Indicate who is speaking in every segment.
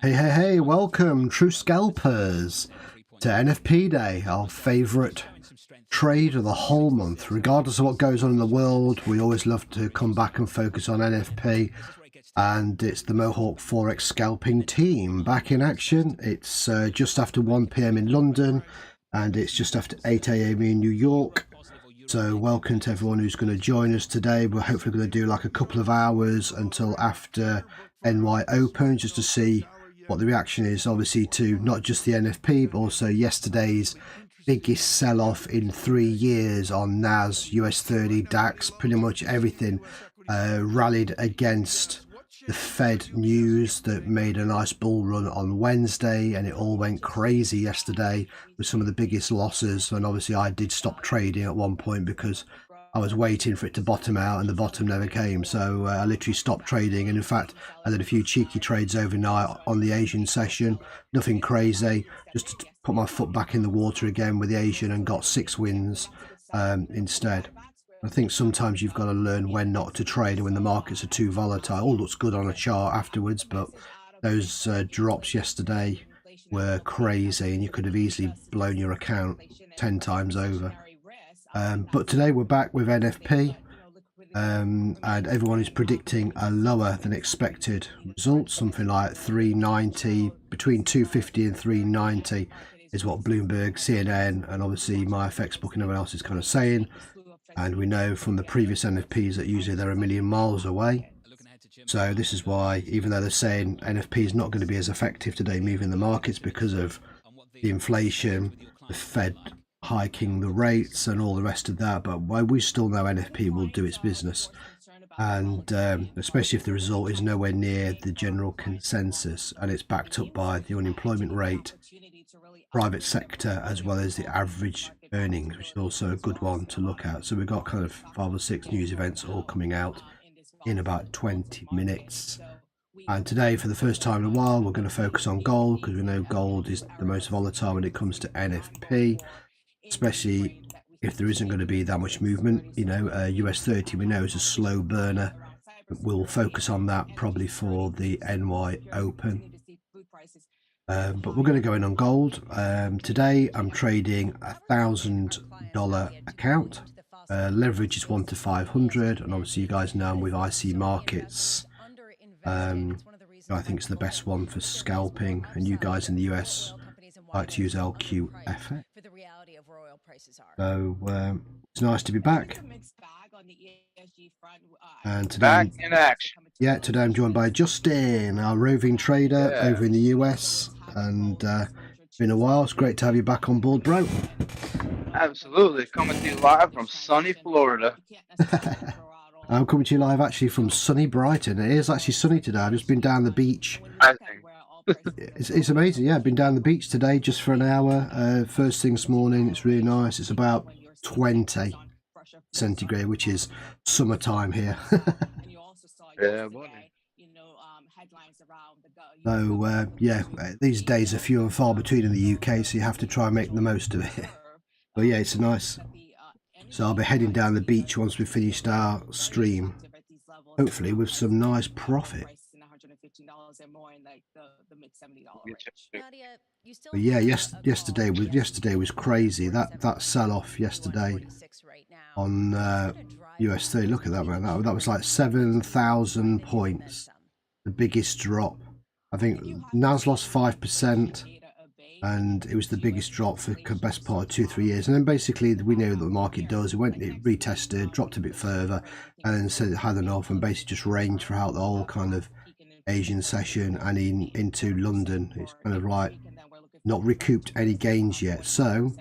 Speaker 1: Hey, welcome, true scalpers, to NFP Day, our favourite trade of the whole month. Regardless of what goes on in the world, we always love to come back and focus on NFP, and it's the Mohawk Forex scalping team back in action. It's just after 1 PM in London, and it's just after 8 AM in New York. So welcome to everyone who's going to join us today. We're hopefully going to do like a couple of hours until after NY Open, just to see what the reaction is, obviously, to not just the NFP, but also yesterday's biggest sell-off in 3 years on NAS, US 30, DAX. Pretty much everything rallied against the Fed news that made a nice bull run on Wednesday, and it all went crazy yesterday with some of the biggest losses. And obviously I did stop trading at one point because I was waiting for it to bottom out, and the bottom never came. So I literally stopped trading, and in fact I did a few cheeky trades overnight on the Asian session. Nothing crazy, just to put my foot back in the water again with the Asian, and got 6 wins instead. I think sometimes you've got to learn when not to trade when the markets are too volatile. All looks good on a chart afterwards, but those drops yesterday were crazy, and you could have easily blown your account 10 times over. But today we're back with NFP, and everyone is predicting a lower than expected result, something like 390, between 250 and 390 is what Bloomberg, CNN, and obviously my FX book and everyone else is kind of saying. And we know from the previous NFPs that usually they're a million miles away. So this is why, even though they're saying NFP is not going to be as effective today moving the markets because of the inflation, the Fed hiking the rates and all the rest of that, but we still know NFP will do its business. And especially if the result is nowhere near the general consensus, and it's backed up by the unemployment rate, private sector, as well as the average earnings, which is also a good one to look at. So we've got kind of 5 or 6 news events all coming out in about 20 minutes. And today, for the first time in a while, we're going to focus on gold, because we know gold is the most volatile when it comes to NFP, especially if there isn't going to be that much movement. You know, US 30 we know is a slow burner. We'll focus on that probably for the NY Open. But we're going to go in on gold. Today I'm trading $1,000 account. Leverage is 1 to 500, and obviously you guys know I'm with IC Markets. I think it's the best one for scalping, and you guys in the US like to use LQFX. So it's nice to be back. And today,
Speaker 2: back in action.
Speaker 1: Yeah, today I'm joined by Justin, our roving trader over in the US, and it's been a while. It's great to have you back on board, bro.
Speaker 2: Absolutely, coming to you live from sunny Florida.
Speaker 1: I'm coming to you live actually from sunny Brighton. It is actually sunny today. I've just been down the beach. It's amazing. Yeah, I've been down the beach today just for an hour. First thing this morning. It's really nice. It's about 20 centigrade, which is summertime here.
Speaker 2: Yeah, buddy.
Speaker 1: So yeah, these days are few and far between in the UK, so you have to try and make the most of it. But yeah, it's nice. So I'll be heading down the beach once we've finished our stream, hopefully with some nice profit. But yeah, yesterday was crazy. That sell-off yesterday on US 30. Look at that, man. That was like 7,000 points. The biggest drop. I think NAS lost 5%, and it was the biggest drop for the best part of 2-3 years. And then basically we knew that the market does. It retested, dropped a bit further, and then said it had enough, and basically just ranged throughout the whole kind of Asian session and into London. It's kind of like not recouped any gains yet. So,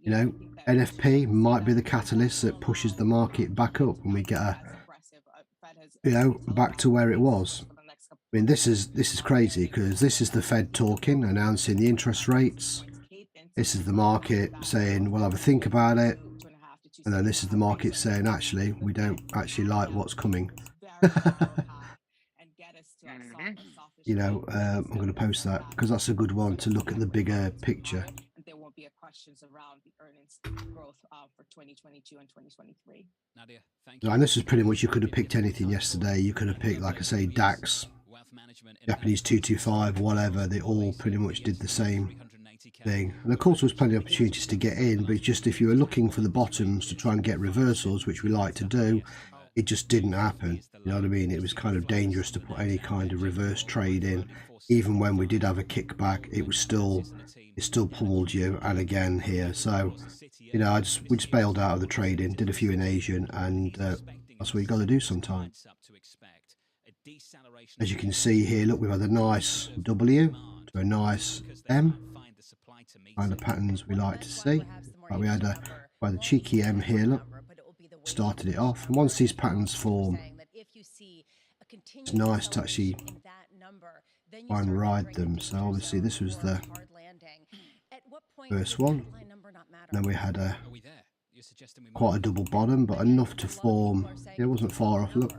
Speaker 1: you know, NFP might be the catalyst that pushes the market back up, and we get back to where it was. I mean, this is crazy, because this is the Fed talking, announcing the interest rates. This is the market saying, well, have a think about it. And then this is the market saying, actually, we don't actually like what's coming. You know, I'm going to post that because that's a good one to look at the bigger picture.
Speaker 3: questions around the earnings growth for 2022 and 2023.
Speaker 4: Nadia, thank you.
Speaker 1: And this is pretty much, you could have picked anything yesterday. You could have picked, like I say, DAX, Japanese 225, whatever. They all pretty much did the same thing. And of course, there was plenty of opportunities to get in, but just if you were looking for the bottoms to try and get reversals, which we like to do, it just didn't happen. You know what I mean? It was kind of dangerous to put any kind of reverse trade in. Even when we did have a kickback, it still pummeled you. And again here, so you know, we just bailed out of the trading, did a few in Asian, and that's what you got to do sometimes. As you can see here, look, we've had a nice W to a nice M. Kind of patterns we like to see. But we had a cheeky M here, look, started it off. And once these patterns form, it's nice to actually try and ride them. So obviously this was the first one. And then we had quite a double bottom, but enough to form. It wasn't far off, look.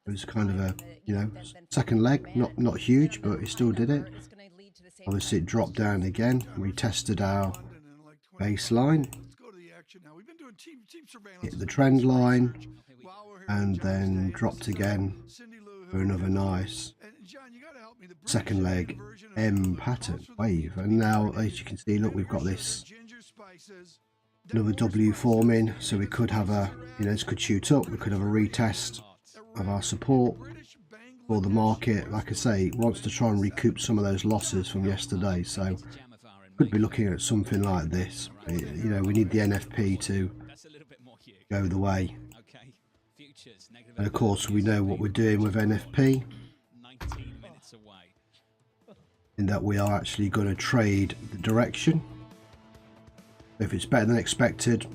Speaker 1: It was kind of a, you know, second leg, not huge, but it still did it. Obviously it dropped down again. We tested our baseline, hit the trend line, and then dropped again for another nice second leg M pattern wave. And now, as you can see, look, we've got this another W forming, so we could have a, you know, this could shoot up, we could have a retest of our support, or the market, like I say, wants to try and recoup some of those losses from yesterday. So could be looking at something like this. You know, we need the NFP to go the way, and of course we know what we're doing with NFP, in that we are actually going to trade the direction. If it's better than expected,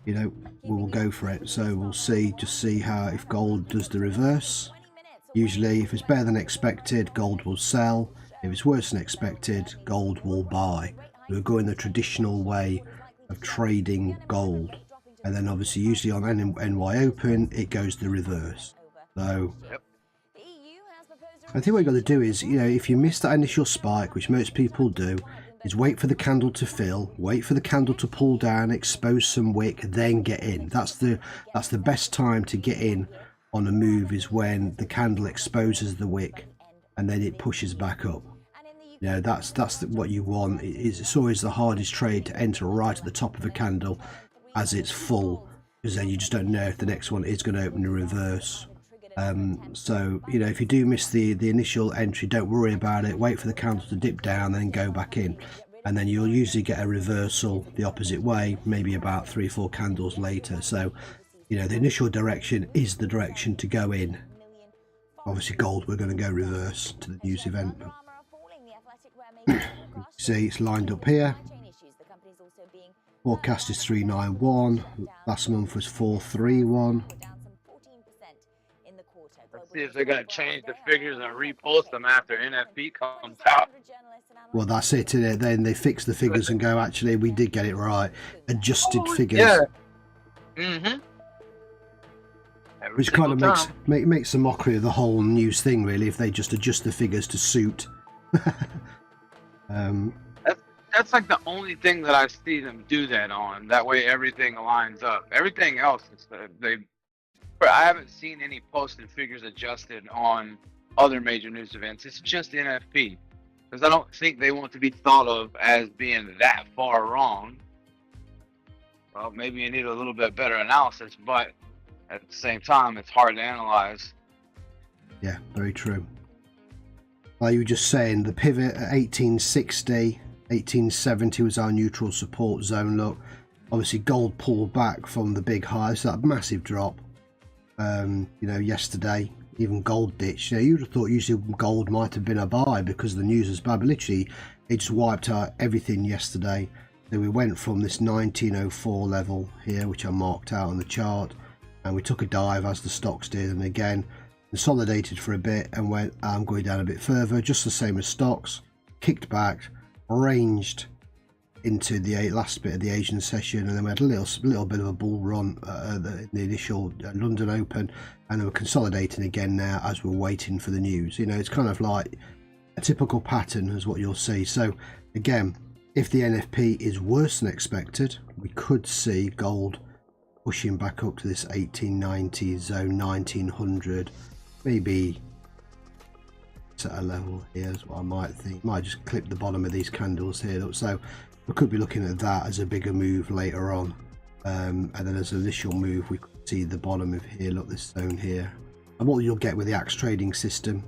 Speaker 1: you know, we will go for it. So we'll see, just see how, if gold does the reverse. Usually if it's better than expected, gold will sell. If it's worse than expected, gold will buy. We're going the traditional way of trading gold, and then obviously usually on NY Open it goes the reverse. So I think what you've got to do is, you know, if you miss that initial spike, which most people do, is wait for the candle to fill, wait for the candle to pull down, expose some wick, then get in. That's the best time to get in on a move, is when the candle exposes the wick and then it pushes back up. You know, that's what you want. It's always the hardest trade to enter right at the top of a candle as it's full, because then you just don't know if the next one is going to open in reverse. So, you know, if you do miss the initial entry, don't worry about it. Wait for the candle to dip down, then go back in, and then you'll usually get a reversal the opposite way, maybe about 3 or 4 candles later. So, you know, the initial direction is the direction to go in. Obviously gold, we're going to go reverse to the news event. See, it's lined up here. Forecast is 391. Last month was 431.
Speaker 2: Let's see if they're gonna change the figures and repost them after NFP comes out.
Speaker 1: Well, that's it, isn't it? Then they fix the figures and go, actually, we did get it right. Adjusted figures.
Speaker 2: Yeah. Mm-hmm.
Speaker 1: Which kind of makes a mockery of the whole news thing, really, if they just adjust the figures to suit.
Speaker 2: That's like the only thing that I see them do that on. That way everything lines up. Everything else is I haven't seen any posted figures adjusted on other major news events. It's just NFP, because I don't think they want to be thought of as being that far wrong. Well, maybe you need a little bit better analysis, but at the same time, it's hard to analyze.
Speaker 1: Yeah, very true. Like you were just saying, the pivot at 1860, 1870 was our neutral support zone. Look, obviously gold pulled back from the big highs, that massive drop. You know, yesterday, even gold ditched. You know, you'd have thought usually gold might have been a buy because the news was bad, but literally it just wiped out everything yesterday. Then we went from this 1904 level here, which I marked out on the chart, and we took a dive as the stocks did, and again consolidated for a bit and went, I'm going down a bit further, just the same as stocks, kicked back, ranged into the last bit of the Asian session, and then we had a little bit of a bull run the initial London Open, and then we're consolidating again now as we're waiting for the news. You know, it's kind of like a typical pattern is what you'll see. So again, If the NFP is worse than expected, we could see gold pushing back up to this 1890 zone, 1900, maybe at a level here is what I might think. Might just clip the bottom of these candles here. So we could be looking at that as a bigger move later on, and then as an initial move we could see the bottom of here. Look, this zone here. And what you'll get with the axe trading system,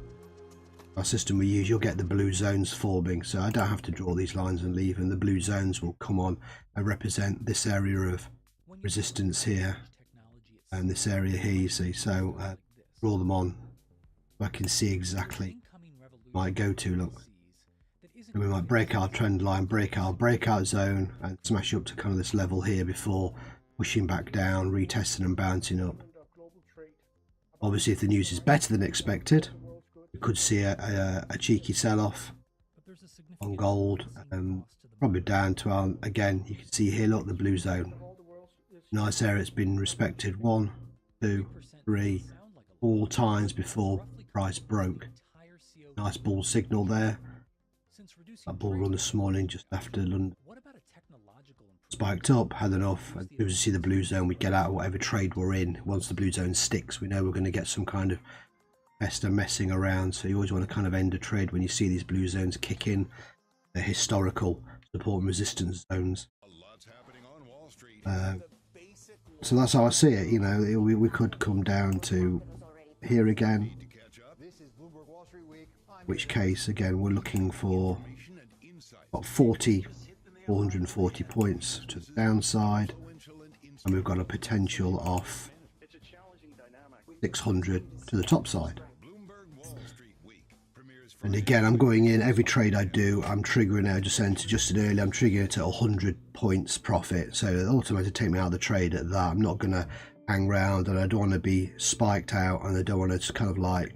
Speaker 1: our system we use, you'll get the blue zones forming, so I don't have to draw these lines and leave, and the blue zones will come on and represent this area of resistance here and this area here, you see. So draw them on so I can see exactly might go to. Look, and we might break our trend line, break our breakout zone, and smash up to kind of this level here before pushing back down, retesting and bouncing up. Obviously, if the news is better than expected, we could see a cheeky sell-off on gold, probably down to our, again, you can see here, look, the blue zone. Nice area, it's been respected 1, 2, 3, 4 times before price broke. Nice bull signal there. That bull run this morning just after London spiked up, had enough. As soon as we see the blue zone, we get out of whatever trade we're in. Once the blue zone sticks, we know we're going to get some kind of test and messing around. So you always want to kind of end a trade when you see these blue zones kick in. They're historical support and resistance zones. So that's how I see it. You know, we could come down to here again, in which case again we're looking for about 440 points to the downside, and we've got a potential of 600 to the top side. And again, I'm going in every trade I do, I'm triggering it. I just suggested earlier, I'm triggering it at 100 points profit, so it ultimately take me out of the trade at that. I'm not going to hang around, and I don't want to be spiked out, and I don't want to just kind of like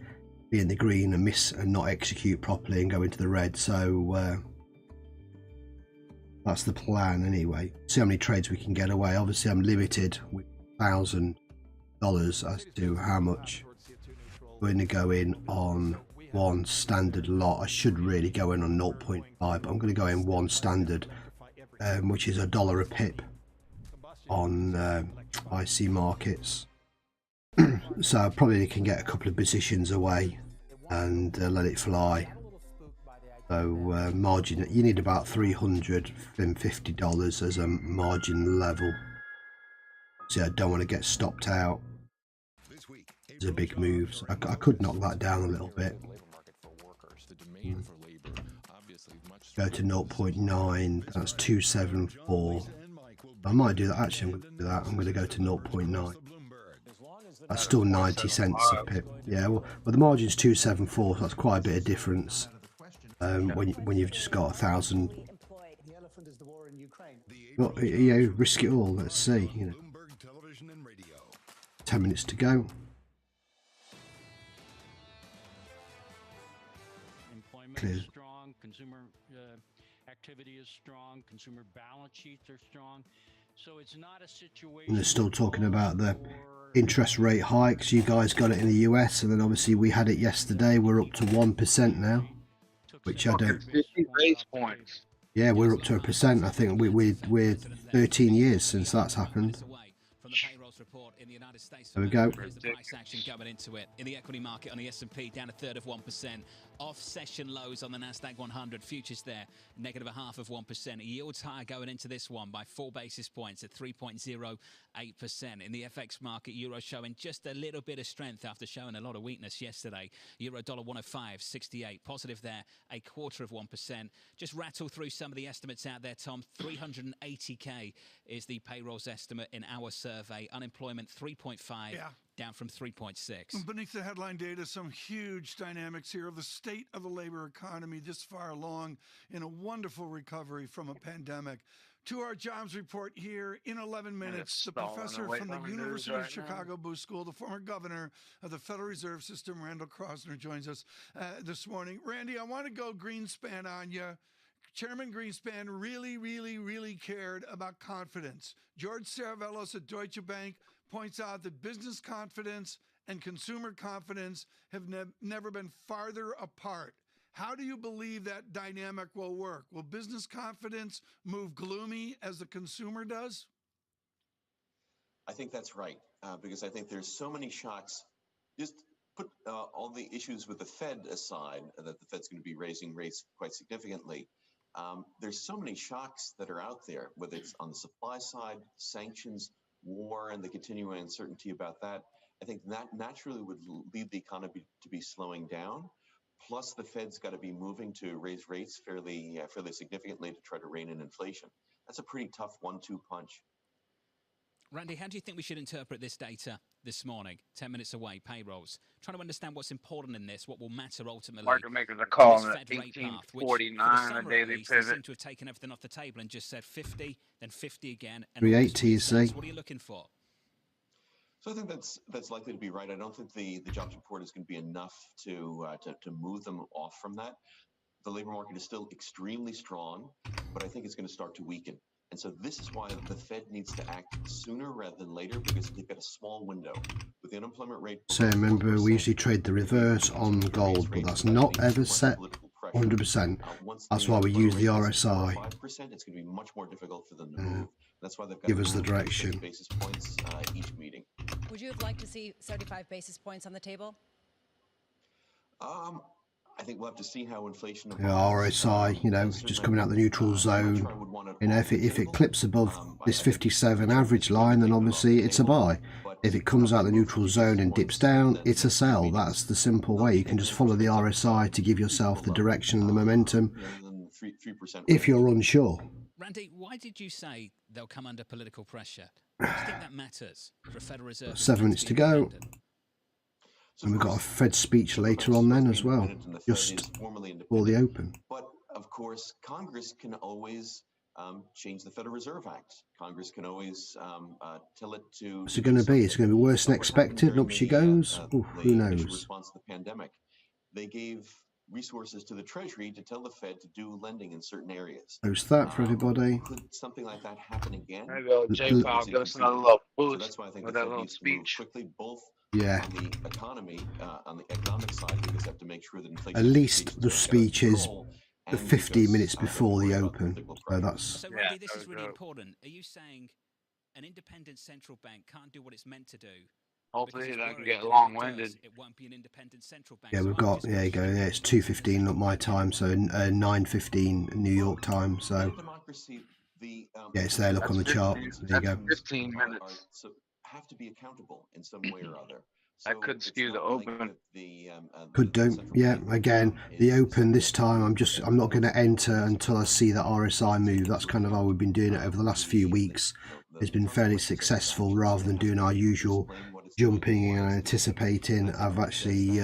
Speaker 1: be in the green and miss and not execute properly and go into the red. So that's the plan anyway. See how many trades we can get away. Obviously I'm limited with $1,000 as to how much we're going to go in on one standard lot. I should really go in on 0.5, but I'm going to go in one standard, which is $1 a pip on IC markets. So I probably can get a couple of positions away and let it fly. So margin, you need about $350 as a margin level. So I don't want to get stopped out. It's a big move. So I could knock that down a little bit. Go to 0.9, that's 274. I might do that. Actually, I'm going to do that. I'm going to go to 0.9. That's still 90 cents a pip. Yeah, well the margin's 274, so that's quite a bit of difference. When you've just got 1,000. Well, you know, risk it all. Let's see. You know, 10 minutes to go. Clear.
Speaker 4: Employment is strong. Consumer activity is strong. Consumer balance sheets are strong. So it's not a situation.
Speaker 1: And they're still talking about the interest rate hikes. You guys got it in the US, and then obviously we had it yesterday. We're up to 1% now, which I don't.
Speaker 2: 50 base points.
Speaker 1: Yeah, we're up to 1%. I think we're 13 years since that's happened. There we go.
Speaker 5: Price action going into it in the equity market on the S&P down 1/3 of 1%. Off session lows on the Nasdaq 100 futures there negative 0.5%. Yields higher going into this one by 4 basis points at 3.08%. In the FX market, euro showing just a little bit of strength after showing a lot of weakness yesterday. Euro dollar 105.68 positive there 0.25%. Just rattle through some of the estimates out there, Tom. 380k is the payrolls estimate in our survey. Unemployment 3.5.
Speaker 6: Yeah.
Speaker 5: Down from 3.6.
Speaker 6: Beneath the headline data, some huge dynamics here of the state of the labor economy this far along in a wonderful recovery from a pandemic. To our jobs report here in 11 minutes, the professor from the University of Chicago Booth School, the former governor of the Federal Reserve System, Randall Krosner, joins us this morning. Randy, I want to go Greenspan on you. Chairman Greenspan really cared about confidence. George Saravelos at Deutsche Bank points out that business confidence and consumer confidence have never been farther apart. How do you believe that dynamic will work? Will business confidence move gloomy as the consumer does?
Speaker 7: I think that's right, because I think there's so many shocks. Just put all the issues with the Fed aside, that the Fed's going to be raising rates quite significantly. There's so many shocks that are out there, whether it's on the supply side, sanctions, war, and the continuing uncertainty about that. I think that naturally would lead the economy to be slowing down. Plus, the Fed's got to be moving to raise rates fairly significantly to try to rein in inflation. That's a pretty tough 1-2 punch.
Speaker 5: Randy, how do you think we should interpret this data this morning, 10 minutes away, payrolls? Trying to understand what's important in this, what will matter ultimately.
Speaker 2: Market makers are
Speaker 5: on
Speaker 2: calling
Speaker 5: this
Speaker 2: it
Speaker 5: Fed rate path, which,
Speaker 2: 1849
Speaker 5: for the
Speaker 2: on a
Speaker 5: summer at
Speaker 2: daily
Speaker 5: least, they seem
Speaker 2: pivot.
Speaker 5: to have taken everything off the table and just said 50, then 50 again. And
Speaker 1: 380, you see.
Speaker 5: What are you looking for?
Speaker 7: So I think that's likely to be right. I don't think the jobs report is going to be enough to move them off from that. The labor market is still extremely strong, but I think it's going to start to weaken. And so this is why the Fed needs to act sooner rather than later, because they've got a small window with the unemployment rate.
Speaker 1: So remember, we usually trade the reverse on gold, but that's not ever set 100%. That's why we use the RSI.
Speaker 7: 5%, it's going to be much more difficult for them to move. That's why they've got
Speaker 1: Give us the direction.
Speaker 7: Basis points each meeting.
Speaker 8: Would you have liked to see 75 basis points on the table?
Speaker 7: I think we'll have to see how inflation.
Speaker 1: Yeah, RSI, you know, just coming out the neutral zone. You know, if it clips above this 57 average line, then obviously it's a buy. If it comes out the neutral zone and dips down, it's a sell. That's the simple way. You can just follow the RSI to give yourself the direction and the momentum if you're unsure.
Speaker 5: Randy, why did you say they'll come under political pressure? Do you think that matters for a Federal Reserve?
Speaker 1: 7 minutes to go. And we've got a Fed speech later on then as well, just for the open.
Speaker 7: But of course, Congress can always change the Federal Reserve Act. Congress can always tell it to.
Speaker 1: What's it going to be? It's going to be worse than expected, and up she goes. Ooh, who knows?
Speaker 7: Response to the pandemic, they gave resources to the Treasury to tell the Fed to do lending in certain areas.
Speaker 1: Post that for everybody.
Speaker 7: Could something like that happen again?
Speaker 2: Maybe J-Powell give us another little boost
Speaker 7: So that's why I think
Speaker 2: with
Speaker 7: the
Speaker 2: that
Speaker 7: Fed
Speaker 2: little
Speaker 7: needs to move
Speaker 2: speech.
Speaker 7: quickly, both
Speaker 1: Yeah.
Speaker 7: on the economy, on the economic side, because they have to make sure that inflation.
Speaker 1: At least the speech is the
Speaker 7: and
Speaker 1: 15
Speaker 7: because,
Speaker 1: minutes before the
Speaker 7: worry about
Speaker 1: open.
Speaker 7: political
Speaker 1: So
Speaker 7: pressure.
Speaker 1: that's
Speaker 5: So,
Speaker 2: Yeah,
Speaker 5: Randy, this
Speaker 2: that
Speaker 5: is
Speaker 2: was
Speaker 5: really
Speaker 2: dope.
Speaker 5: important. Are you saying an independent central bank can't do what it's meant to do?
Speaker 2: Hopefully
Speaker 5: because
Speaker 2: it
Speaker 5: it's
Speaker 2: doesn't
Speaker 5: worried
Speaker 2: get
Speaker 5: that if it
Speaker 2: long-winded.
Speaker 5: does, it won't be an independent central bank.
Speaker 1: yeah.
Speaker 5: So
Speaker 1: We've
Speaker 5: I'm
Speaker 1: got
Speaker 5: just
Speaker 1: there you go. Yeah, it's 2:15 not my time, so 9:15 New York time. So
Speaker 7: Democracy, the,
Speaker 1: yeah, it's there. Look on the chart. There you go.
Speaker 2: 15 minutes.
Speaker 7: So have to be accountable in some way or other.
Speaker 2: That could
Speaker 7: it's
Speaker 2: skew the
Speaker 7: not like
Speaker 2: open.
Speaker 1: Could do.
Speaker 7: central
Speaker 1: Yeah.
Speaker 7: bank
Speaker 1: Again, the
Speaker 7: is
Speaker 1: open this time. I'm not going to enter until I see that RSI move. That's kind of how we've been doing it over the last few weeks. It's been fairly successful rather than doing our usual jumping and anticipating. I've actually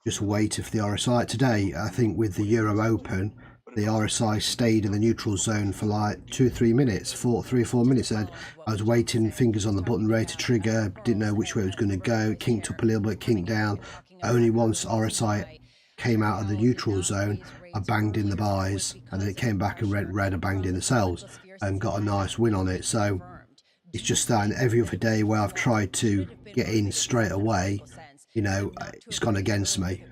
Speaker 1: just waited for the RSI. Today, I think with the Euro Open, the RSI stayed in the neutral zone for like 2 or 3 minutes, 3 or 4 minutes. I was waiting, fingers on the button, ready to trigger, didn't know which way it was going to go, kinked up a little bit, kinked down. Only once RSI came out of the neutral zone, I banged in the buys, and then it came back and red, I banged in the sells and got a nice win on it. So it's just that, and every other day where I've tried to get in straight away, you know, it's gone against me.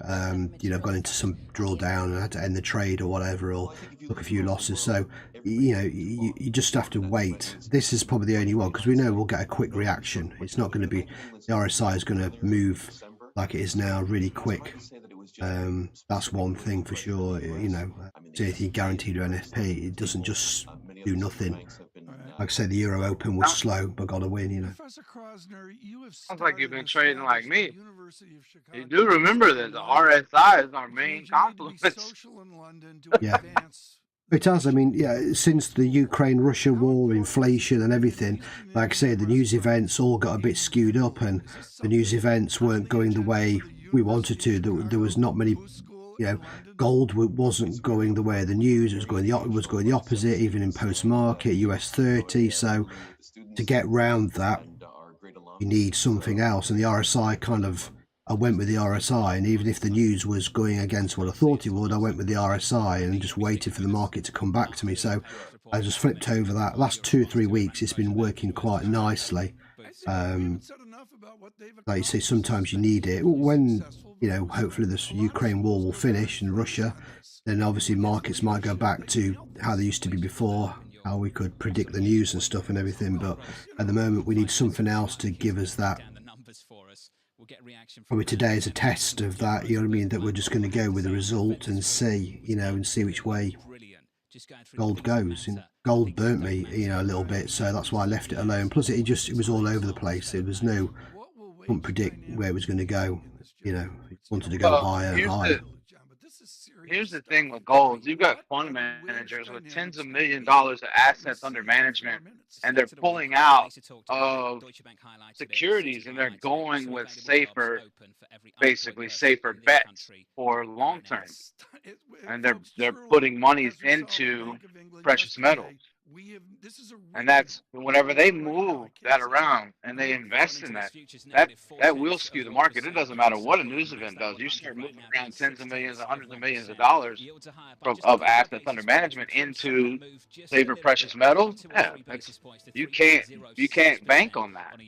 Speaker 1: You know, I've gone into some drawdown and had to end the trade or whatever, or took a few losses. So, you know, you just have to wait. This is probably the only one, because we know we'll get a quick reaction. It's not going to be, the RSI is going to move like it is now really quick. That's one thing for sure. You know, it's anything guaranteed to NFP. It doesn't just do nothing. Like I say, the Euro Open was slow, but got a win, you know.
Speaker 6: Professor Krosner, you have
Speaker 2: Sounds like you've been
Speaker 6: started
Speaker 2: trading like me.
Speaker 6: University of Chicago
Speaker 2: You do remember that the RSI is our main complement.
Speaker 6: social in London to
Speaker 1: Yeah.
Speaker 6: advance.
Speaker 1: It has. I mean, yeah, since the Ukraine-Russia war, inflation and everything, like I say, the news events all got a bit skewed up, and the news events weren't going the way we wanted to. There was not many, you know, gold wasn't going the way of the news. It was going the opposite, even in post-market, US 30. So to get round that, you need something else. And the RSI kind of, I went with the RSI, and even if the news was going against what I thought it would, I went with the RSI and just waited for the market to come back to me. So I just flipped over that. Last 2 or 3 weeks, it's been working quite nicely. Like you say, sometimes you need it. When you know, hopefully this Ukraine war will finish and Russia, then obviously markets might go back to how they used to be before, how we could predict the news and stuff and everything. But at the moment, we need something else to give us that. Probably today is a test of that, you know what I mean, that we're just going to go with the result and see, you know, and see which way gold goes. And gold burnt me, you know, a little bit, so that's why I left it alone. Plus it was all over the place. It was no, couldn't predict where it was going to go, you know. It wanted to go higher and higher.
Speaker 2: Here's the thing with gold. You've got fund managers with tens of $millions of assets under management, and they're pulling out of securities, and they're going with safer, basically safer bets for long term. And they're putting monies into precious metals. And that's whenever they move that around and they invest in that will skew the market. It doesn't matter what a news event does. You start moving around tens of millions, hundreds of millions of dollars of assets under management into safer precious metals. Yeah, you can't bank on that.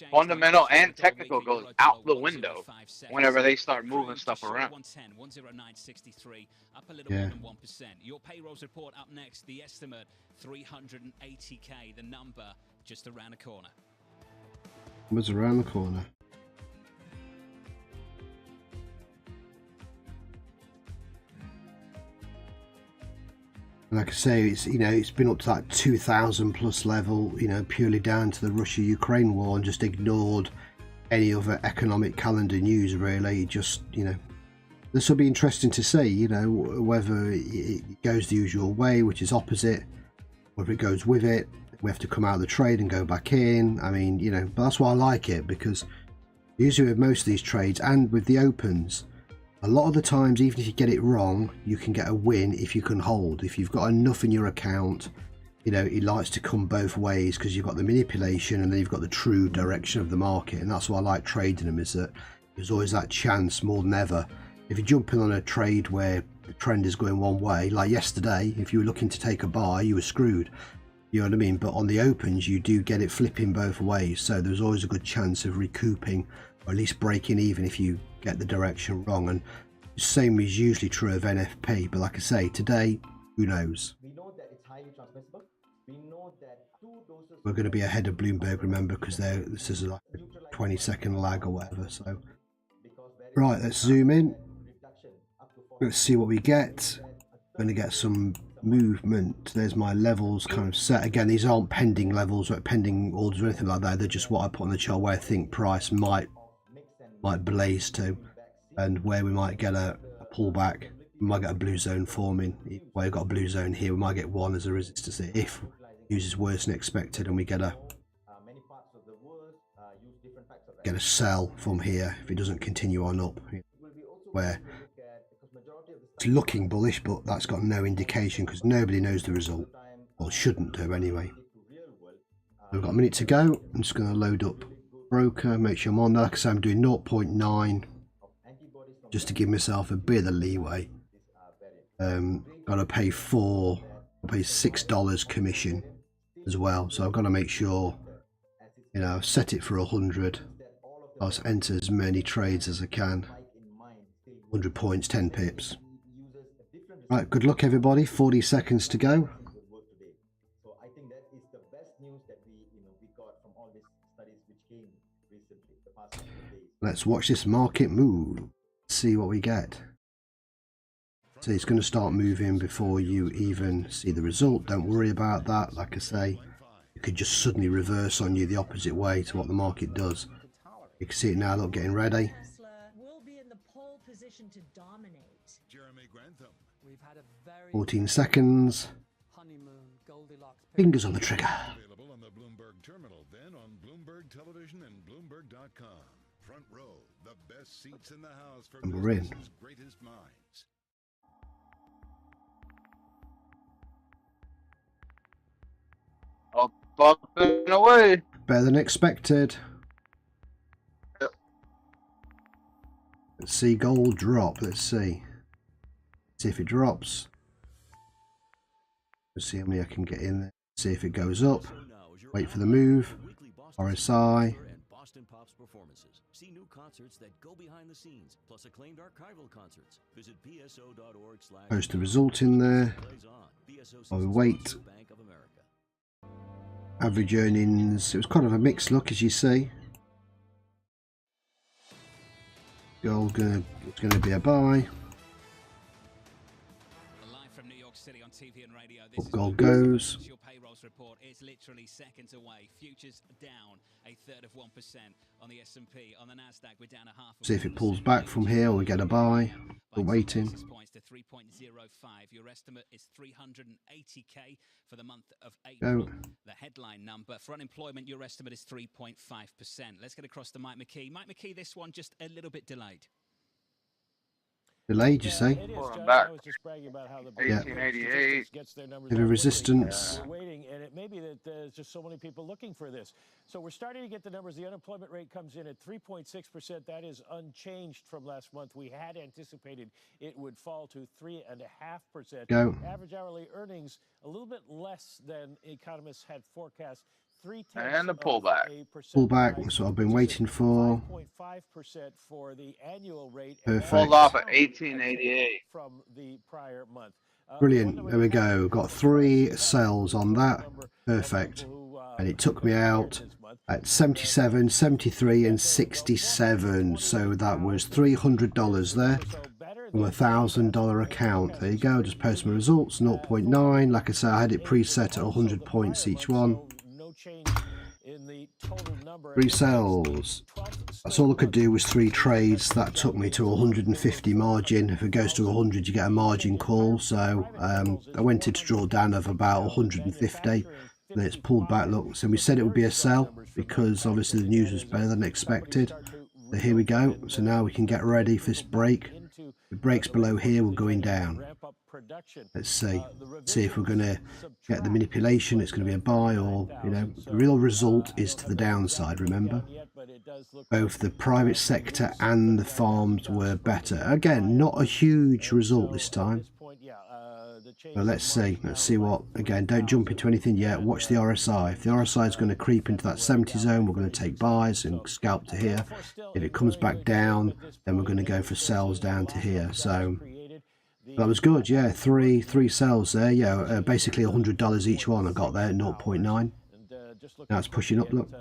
Speaker 2: Fundamental and technical goes out the window whenever they start moving stuff around.
Speaker 1: Yeah.
Speaker 5: Your payrolls report up next. The estimate 380k. The number just around the corner.
Speaker 1: Was around the corner. Like I say, it's, you know, it's been up to that 2,000 plus level, you know, purely down to the Russia-Ukraine war, and just ignored any other economic calendar news really. Just, you know, this will be interesting to see, you know, whether it goes the usual way, which is opposite, whether it goes with it. We have to come out of the trade and go back in. I mean, you know, but that's why I like it, because usually with most of these trades and with the opens, a lot of the times, even if you get it wrong, you can get a win if you can hold. If you've got enough in your account, you know, it likes to come both ways, because you've got the manipulation and then you've got the true direction of the market. And that's why I like trading them, is that there's always that chance more than ever. If you jump in on a trade where the trend is going one way, like yesterday, if you were looking to take a buy, you were screwed. You know what I mean? But on the opens, you do get it flipping both ways. So there's always a good chance of recouping, or at least breaking even if you get the direction wrong. And the same is usually true of NFP. But like I say, today, who knows?
Speaker 9: We know that it's highly transmissible. We know that 2 doses.
Speaker 1: We're going to be ahead of Bloomberg, remember, because this is like a 20-second lag or whatever. So, right, let's zoom in. Let's see what we get. Going to get some movement. There's my levels kind of set. Again, these aren't pending levels or pending orders or anything like that. They're just what I put on the chart where I think price might blaze to, and where we might get a pullback. We might get a blue zone forming. We've got a blue zone here. We might get one as a resistance if news is worse than expected, and we get a sell from here if it doesn't continue on up, where it's looking bullish, but that's got no indication because nobody knows the result, or shouldn't do anyway. We've got a minute to go. I'm just going to load up broker, make sure I'm on there. Like I say, I'm doing 0.9 just to give myself a bit of leeway. Got to pay $6 commission as well, so I've got to make sure, you know, set it for 100. I'll enter as many trades as I can. 100 points, 10 pips. Right, good luck everybody. 40 seconds to go.
Speaker 9: So I think that is the best news that we got from all these studies which came recently, the past couple of days.
Speaker 1: Let's watch this market move. See what we get. So it's going to start moving before you even see the result. Don't worry about that. Like I say, it could just suddenly reverse on you the opposite way to what the market does. You can see it now. Look, getting ready.
Speaker 10: Tesla will be in the pole position to dominate.
Speaker 1: 14 seconds. Fingers on the trigger.
Speaker 11: Available on the Bloomberg terminal, then on Bloomberg Television and Bloomberg.com. Front row, the best seats in the house for
Speaker 1: And we're in.
Speaker 11: business's greatest minds.
Speaker 2: Up and away.
Speaker 1: Better than expected.
Speaker 2: Yep.
Speaker 1: Let's see gold drop. Let's see. See if it drops. Let's see how many I can get in there. See if it goes up. Wait for the move. RSI.
Speaker 12: See new concerts that go behind the scenes, plus acclaimed archival concerts. Visit pso.org/.
Speaker 1: Post the result in there. While we wait. Average earnings. It was kind of a mixed look, as you see. Gold it's going to be a buy. Up gold goes.
Speaker 5: Your payrolls report is literally seconds away. Futures down a third of 1% on the S&P. On the Nasdaq, we're down a half.
Speaker 1: See if it pulls back from here or we get a buy. We're waiting.
Speaker 5: Points to 3.05. Your estimate is 380k for the month of April. The headline number for unemployment, your estimate is 3.5%. Let's get across to Mike McKee. Mike McKee, this one just a little bit delayed.
Speaker 1: Delayed, you say?
Speaker 2: Back.
Speaker 1: 1888. Bit of resistance.
Speaker 13: We're waiting, and it may be that there's just so many people looking for this. So we're starting to get the numbers. The unemployment rate comes in at 3.6%. That is unchanged from last month. We had anticipated it would fall to 3.5%.
Speaker 1: Go.
Speaker 13: Average hourly earnings a little bit less than economists had forecast.
Speaker 2: And the pullback.
Speaker 1: Pullback, that's what I've been waiting for.
Speaker 13: 5.5% for the annual rate.
Speaker 1: Perfect.
Speaker 2: Pulled off at 1888.
Speaker 13: From the prior month.
Speaker 1: Brilliant. There we go. Got 3 sales on that. Perfect. And it took me out at 77, 73, and 67. So that was $300 there from a $1,000 account. There you go. Just post my results. 0.9. Like I said, I had it preset at 100 points each one. 3 sales. That's all I could do was 3 trades. That took me to 150 margin. If it goes to 100, you get a margin call. So I went into drawdown of about 150. Then it's pulled back. Look, so we said it would be a sell because obviously the news was better than expected. So here we go. So now we can get ready for this break. If it breaks below here, we're going down. Let's see if we're going to get the manipulation. It's going to be a buy, or the real result is to the downside. Remember, both the private sector and the farms were better. Again, not a huge result this time. But let's see what, again, don't jump into anything yet. Watch the RSI. If the RSI is going to creep into that 70 zone, we're going to take buys and scalp to here. If it comes back down, then we're going to go for sells down to here. So that was good. Yeah, three sells there. Yeah, basically $100 each one I got there at 0.9. Now it's pushing up, look.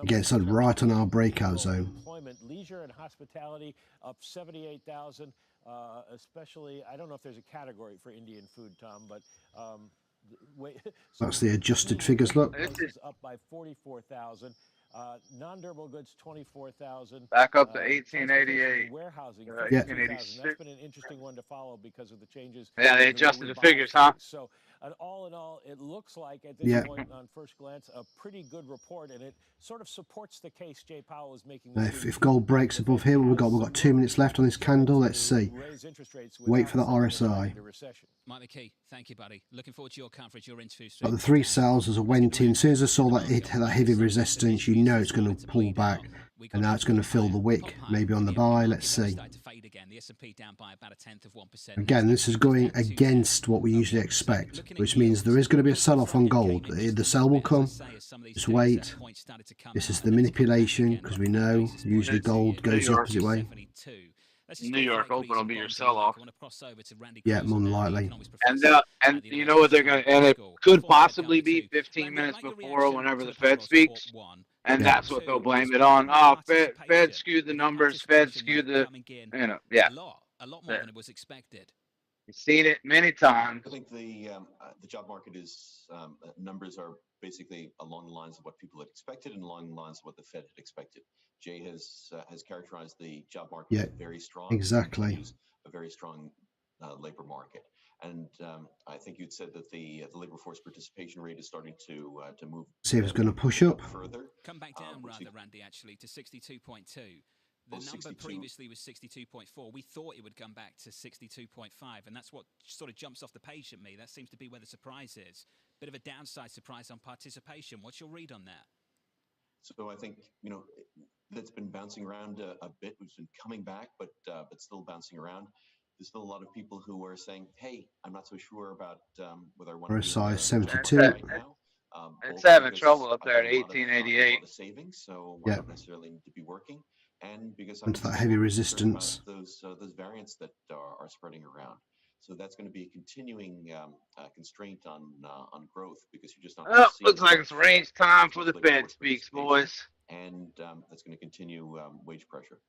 Speaker 1: Again, it's right on our breakout zone.
Speaker 13: Leisure and hospitality up 78,000. Especially, I don't know if there's a category for Indian food, Tom, but
Speaker 1: that's the adjusted figures. Look,
Speaker 13: is up by 44,000. Non-durable goods 24,000.
Speaker 2: Back up to 1888.
Speaker 13: Warehousing.
Speaker 1: Yeah.
Speaker 2: 1886.
Speaker 13: That's been an interesting one to follow because of the changes.
Speaker 2: Yeah, they adjusted the figures, huh?
Speaker 13: So, all in all, it looks like at this point, on first glance, a pretty good report, and it sort of supports the case Jay Powell is making.
Speaker 1: If gold breaks above here, we've got 2 minutes left on this candle. Let's see. Wait for the RSI.
Speaker 5: Mike McKee, thank you, buddy. Looking forward to your coverage, your interview.
Speaker 1: Got the 3 sells as I went in. As soon as I saw that hit that heavy resistance, you know it's going to pull back, and now it's going to fill the wick. Maybe on the buy. Let's see. Again, this is going against what we usually expect, which means there is going to be a sell-off on gold. The sell will come. Just wait. This is the manipulation, because we know usually gold goes the opposite way.
Speaker 2: New York Open will be your sell-off.
Speaker 1: Yeah, more than likely.
Speaker 2: And you know what they're going to, and it could possibly be 15 minutes before whenever the Fed speaks. And that's what they'll blame it on. Oh, Fed skewed the numbers. Fed skewed the, yeah.
Speaker 5: A lot more than it was expected.
Speaker 2: You've seen it many times.
Speaker 7: I think the job market is numbers are basically along the lines of what people had expected and along the lines of what the Fed had expected. Jay has characterized the job market as very strong.
Speaker 1: Exactly.
Speaker 7: A very strong labor market. And I think you'd said that the labor force participation rate is starting to move.
Speaker 1: See if it's going to push up.
Speaker 7: Further.
Speaker 5: Come back down rather, Randy, actually, to 62.2. The number previously was 62.4. We thought it would come back to 62.5, and that's what sort of jumps off the page at me. That seems to be where the surprise is. Bit of a downside surprise on participation. What's your read on that?
Speaker 7: So I think, that's been bouncing around a bit. It's been coming back, but still bouncing around. There's still a lot of people who are saying, hey, I'm not so sure about whether I want to
Speaker 1: RSI 72.
Speaker 7: right now.
Speaker 2: It's
Speaker 7: both
Speaker 2: having
Speaker 7: because
Speaker 2: trouble up
Speaker 7: I've
Speaker 2: there
Speaker 7: got
Speaker 2: at
Speaker 7: a lot of
Speaker 2: 1888.
Speaker 7: savings, so I
Speaker 1: Yeah.
Speaker 7: don't necessarily need to be working, and because I'm
Speaker 1: Into that
Speaker 7: still
Speaker 1: heavy
Speaker 7: a little concerned
Speaker 1: resistance.
Speaker 7: about those variants that are spreading around. So that's going to be a continuing constraint on growth, because you're just not going
Speaker 2: Oh,
Speaker 7: to see.
Speaker 2: looks like it's range time for the
Speaker 7: like
Speaker 2: Fed
Speaker 7: forced
Speaker 2: speaks,
Speaker 7: participation,
Speaker 2: boys.
Speaker 7: and that's going to continue wage pressure.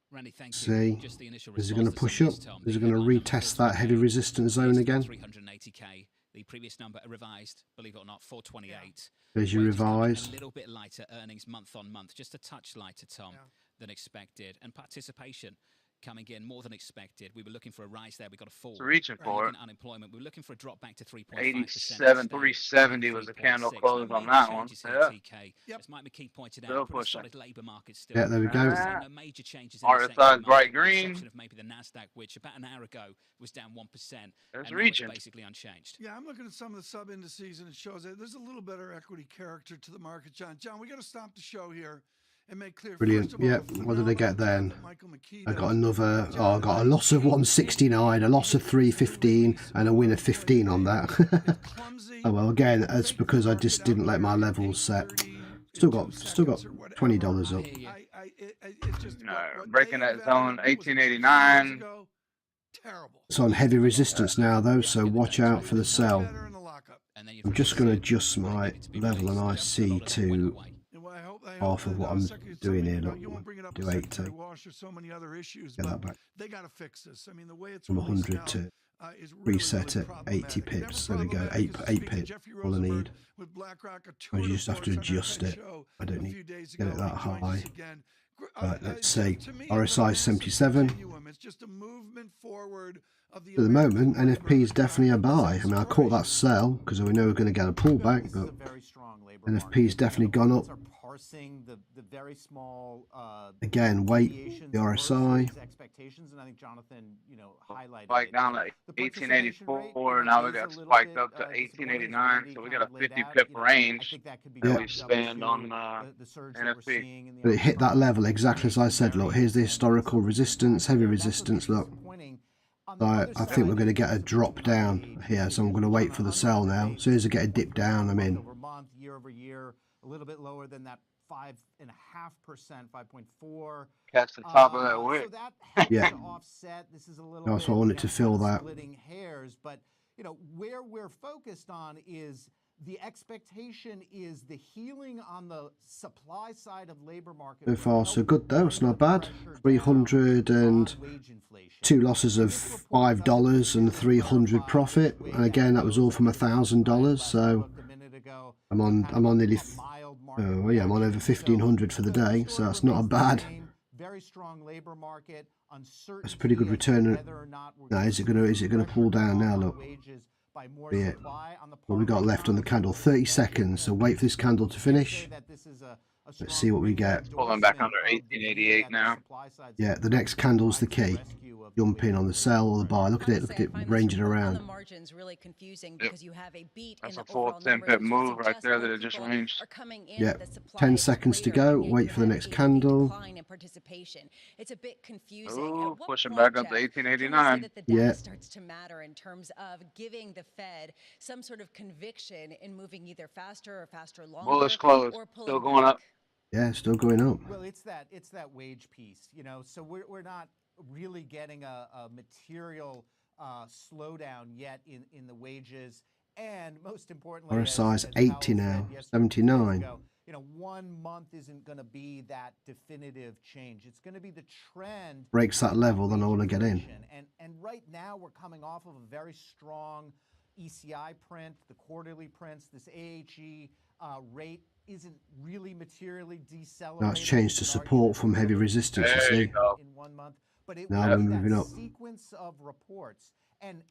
Speaker 5: Randy, thank you.
Speaker 1: See,
Speaker 5: Just the initial
Speaker 1: is it going to
Speaker 5: response
Speaker 1: push
Speaker 5: some
Speaker 1: up?
Speaker 5: of this, Tom.
Speaker 1: Is
Speaker 5: The
Speaker 1: it going to
Speaker 5: headline number
Speaker 1: retest
Speaker 5: for
Speaker 1: that heavy
Speaker 5: 28
Speaker 1: resistance zone
Speaker 5: is
Speaker 1: again?
Speaker 5: 380k. The previous number revised, believe it or not, 428.
Speaker 1: There's your
Speaker 5: Wages coming
Speaker 1: revise.
Speaker 5: A little bit lighter earnings month on month, just a touch lighter, Tom, than expected. And participation coming in more than expected. We were looking for a rise there. We got a fall.
Speaker 2: It's reaching for
Speaker 5: Looking
Speaker 2: it.
Speaker 5: at unemployment. We were looking for a drop back to 3.5%.
Speaker 2: 87, 370 was the candle close on that one. Yeah.
Speaker 5: As Mike McKee pointed
Speaker 2: Still
Speaker 5: out, pretty
Speaker 2: pushing.
Speaker 5: solid labour market still.
Speaker 1: Yeah, there we go.
Speaker 5: No major changes in the sector
Speaker 2: RSI's bright
Speaker 5: market, with the
Speaker 2: green.
Speaker 5: exception of maybe the Nasdaq, which about an hour ago was down 1%.
Speaker 2: It's
Speaker 5: and
Speaker 2: reaching.
Speaker 5: now it's basically unchanged.
Speaker 6: Yeah, I'm looking at some of the sub indices, and it shows that there's a little better equity character to the market, John. John, we got to stop the show here and make clear.
Speaker 1: Brilliant. Yeah. What did I get then? I got another. Oh, I got a loss of 169, a loss of 315, and a win of 15 on that. Oh well. Again, that's because I just didn't let my levels set. Still got $20 up.
Speaker 2: No, breaking that zone 1889.
Speaker 1: It's on heavy resistance now though, so watch out for the sell. I'm just going to adjust my level and IC to half of what I'm doing here. Look, do 80. Get that back.
Speaker 6: They got to fix this. I mean, the way it's
Speaker 1: From 100 to reset at 80 pips. There we go. 8 pips. All I need. I just have to adjust it. I don't need to get it that high. Right, let's see. RSI 77. At the moment, NFP is definitely a buy. I mean, I caught that sell because we know we're going to get a pullback, but NFP has definitely gone up. Again, wait, the RSI.
Speaker 2: Spiked down to 1884. Now we got spiked up to 1889. So we got a 50 pip range that we spend on NFP.
Speaker 1: But it hit that level exactly as I said. Look, here's the historical resistance, heavy resistance. Look. I think we're going to get a drop down here, so I'm going to wait for the sell now. As soon as I get a dip down, I'm in.
Speaker 14: Year over year, a little bit lower than that 5.5%, 5.4.
Speaker 2: Catch the top of that wick.
Speaker 14: So that helps
Speaker 1: Yeah.
Speaker 14: to offset. This is a little
Speaker 1: That's what I wanted to fill that.
Speaker 14: splitting hairs, but you know where we're focused on is the expectation is the healing on the supply side of labor market.
Speaker 1: So far, so good though. It's not bad. 302 losses of $5 and 300 profit. And again, that was all from $1,000. So I'm on nearly. Oh yeah, I'm on over 1,500 for the day. So that's not a bad.
Speaker 14: Very strong labor market.
Speaker 1: That's a pretty good return. Now, is it gonna pull down now? Look. Yeah. What we got left on the candle? 30 seconds. So wait for this candle to finish. Let's see what we get.
Speaker 2: Pulling back under 1888 now.
Speaker 1: Yeah, the next candle's the key. Jump in on the sell or the buy. Look at it ranging around.
Speaker 8: The margins really confusing because you have a beat
Speaker 2: That's
Speaker 8: in
Speaker 2: a
Speaker 8: the
Speaker 2: full
Speaker 8: overall
Speaker 2: 10
Speaker 8: numbers,
Speaker 2: pip
Speaker 8: which
Speaker 2: move right
Speaker 8: suggests
Speaker 2: there
Speaker 8: more
Speaker 2: that it just
Speaker 8: people
Speaker 2: ranged.
Speaker 8: are coming in,
Speaker 1: Yeah,
Speaker 8: the supply
Speaker 1: 10
Speaker 8: is
Speaker 1: seconds to
Speaker 8: greater,
Speaker 1: go.
Speaker 8: and
Speaker 1: Wait
Speaker 8: you
Speaker 1: for the
Speaker 8: have
Speaker 1: next
Speaker 8: a
Speaker 1: candle.
Speaker 8: decline in participation. It's a bit confusing.
Speaker 2: Ooh,
Speaker 8: At what
Speaker 2: pushing
Speaker 8: point,
Speaker 2: back up to
Speaker 8: Jeff, can we say
Speaker 2: 1889.
Speaker 8: that the data
Speaker 1: Yeah.
Speaker 8: starts to matter in terms of giving the Fed some sort of conviction in moving either faster or faster longer,
Speaker 2: Bullish close.
Speaker 8: or pulling
Speaker 2: Still going up.
Speaker 1: Yeah, still going up.
Speaker 14: Well, it's that wage piece, you know. So we're not really getting a material slowdown yet in the wages, and most importantly,
Speaker 1: RSI's
Speaker 14: as
Speaker 1: 80
Speaker 14: Powell
Speaker 1: now,
Speaker 14: said yesterday,
Speaker 1: 79.
Speaker 14: you know, 1 month isn't going to be that definitive change. It's going to be the trend.
Speaker 1: Breaks that level, then I want to get in.
Speaker 14: And right now we're coming off of a very strong ECI print, the quarterly prints. This AHE rate isn't really materially decelerating.
Speaker 1: Now it's changed to support from heavy resistance, you
Speaker 2: There you
Speaker 1: see.
Speaker 2: go.
Speaker 14: In 1 month, but it
Speaker 1: Now
Speaker 14: will
Speaker 1: we're
Speaker 14: be
Speaker 1: moving
Speaker 14: that
Speaker 1: up.
Speaker 14: sequence of reports and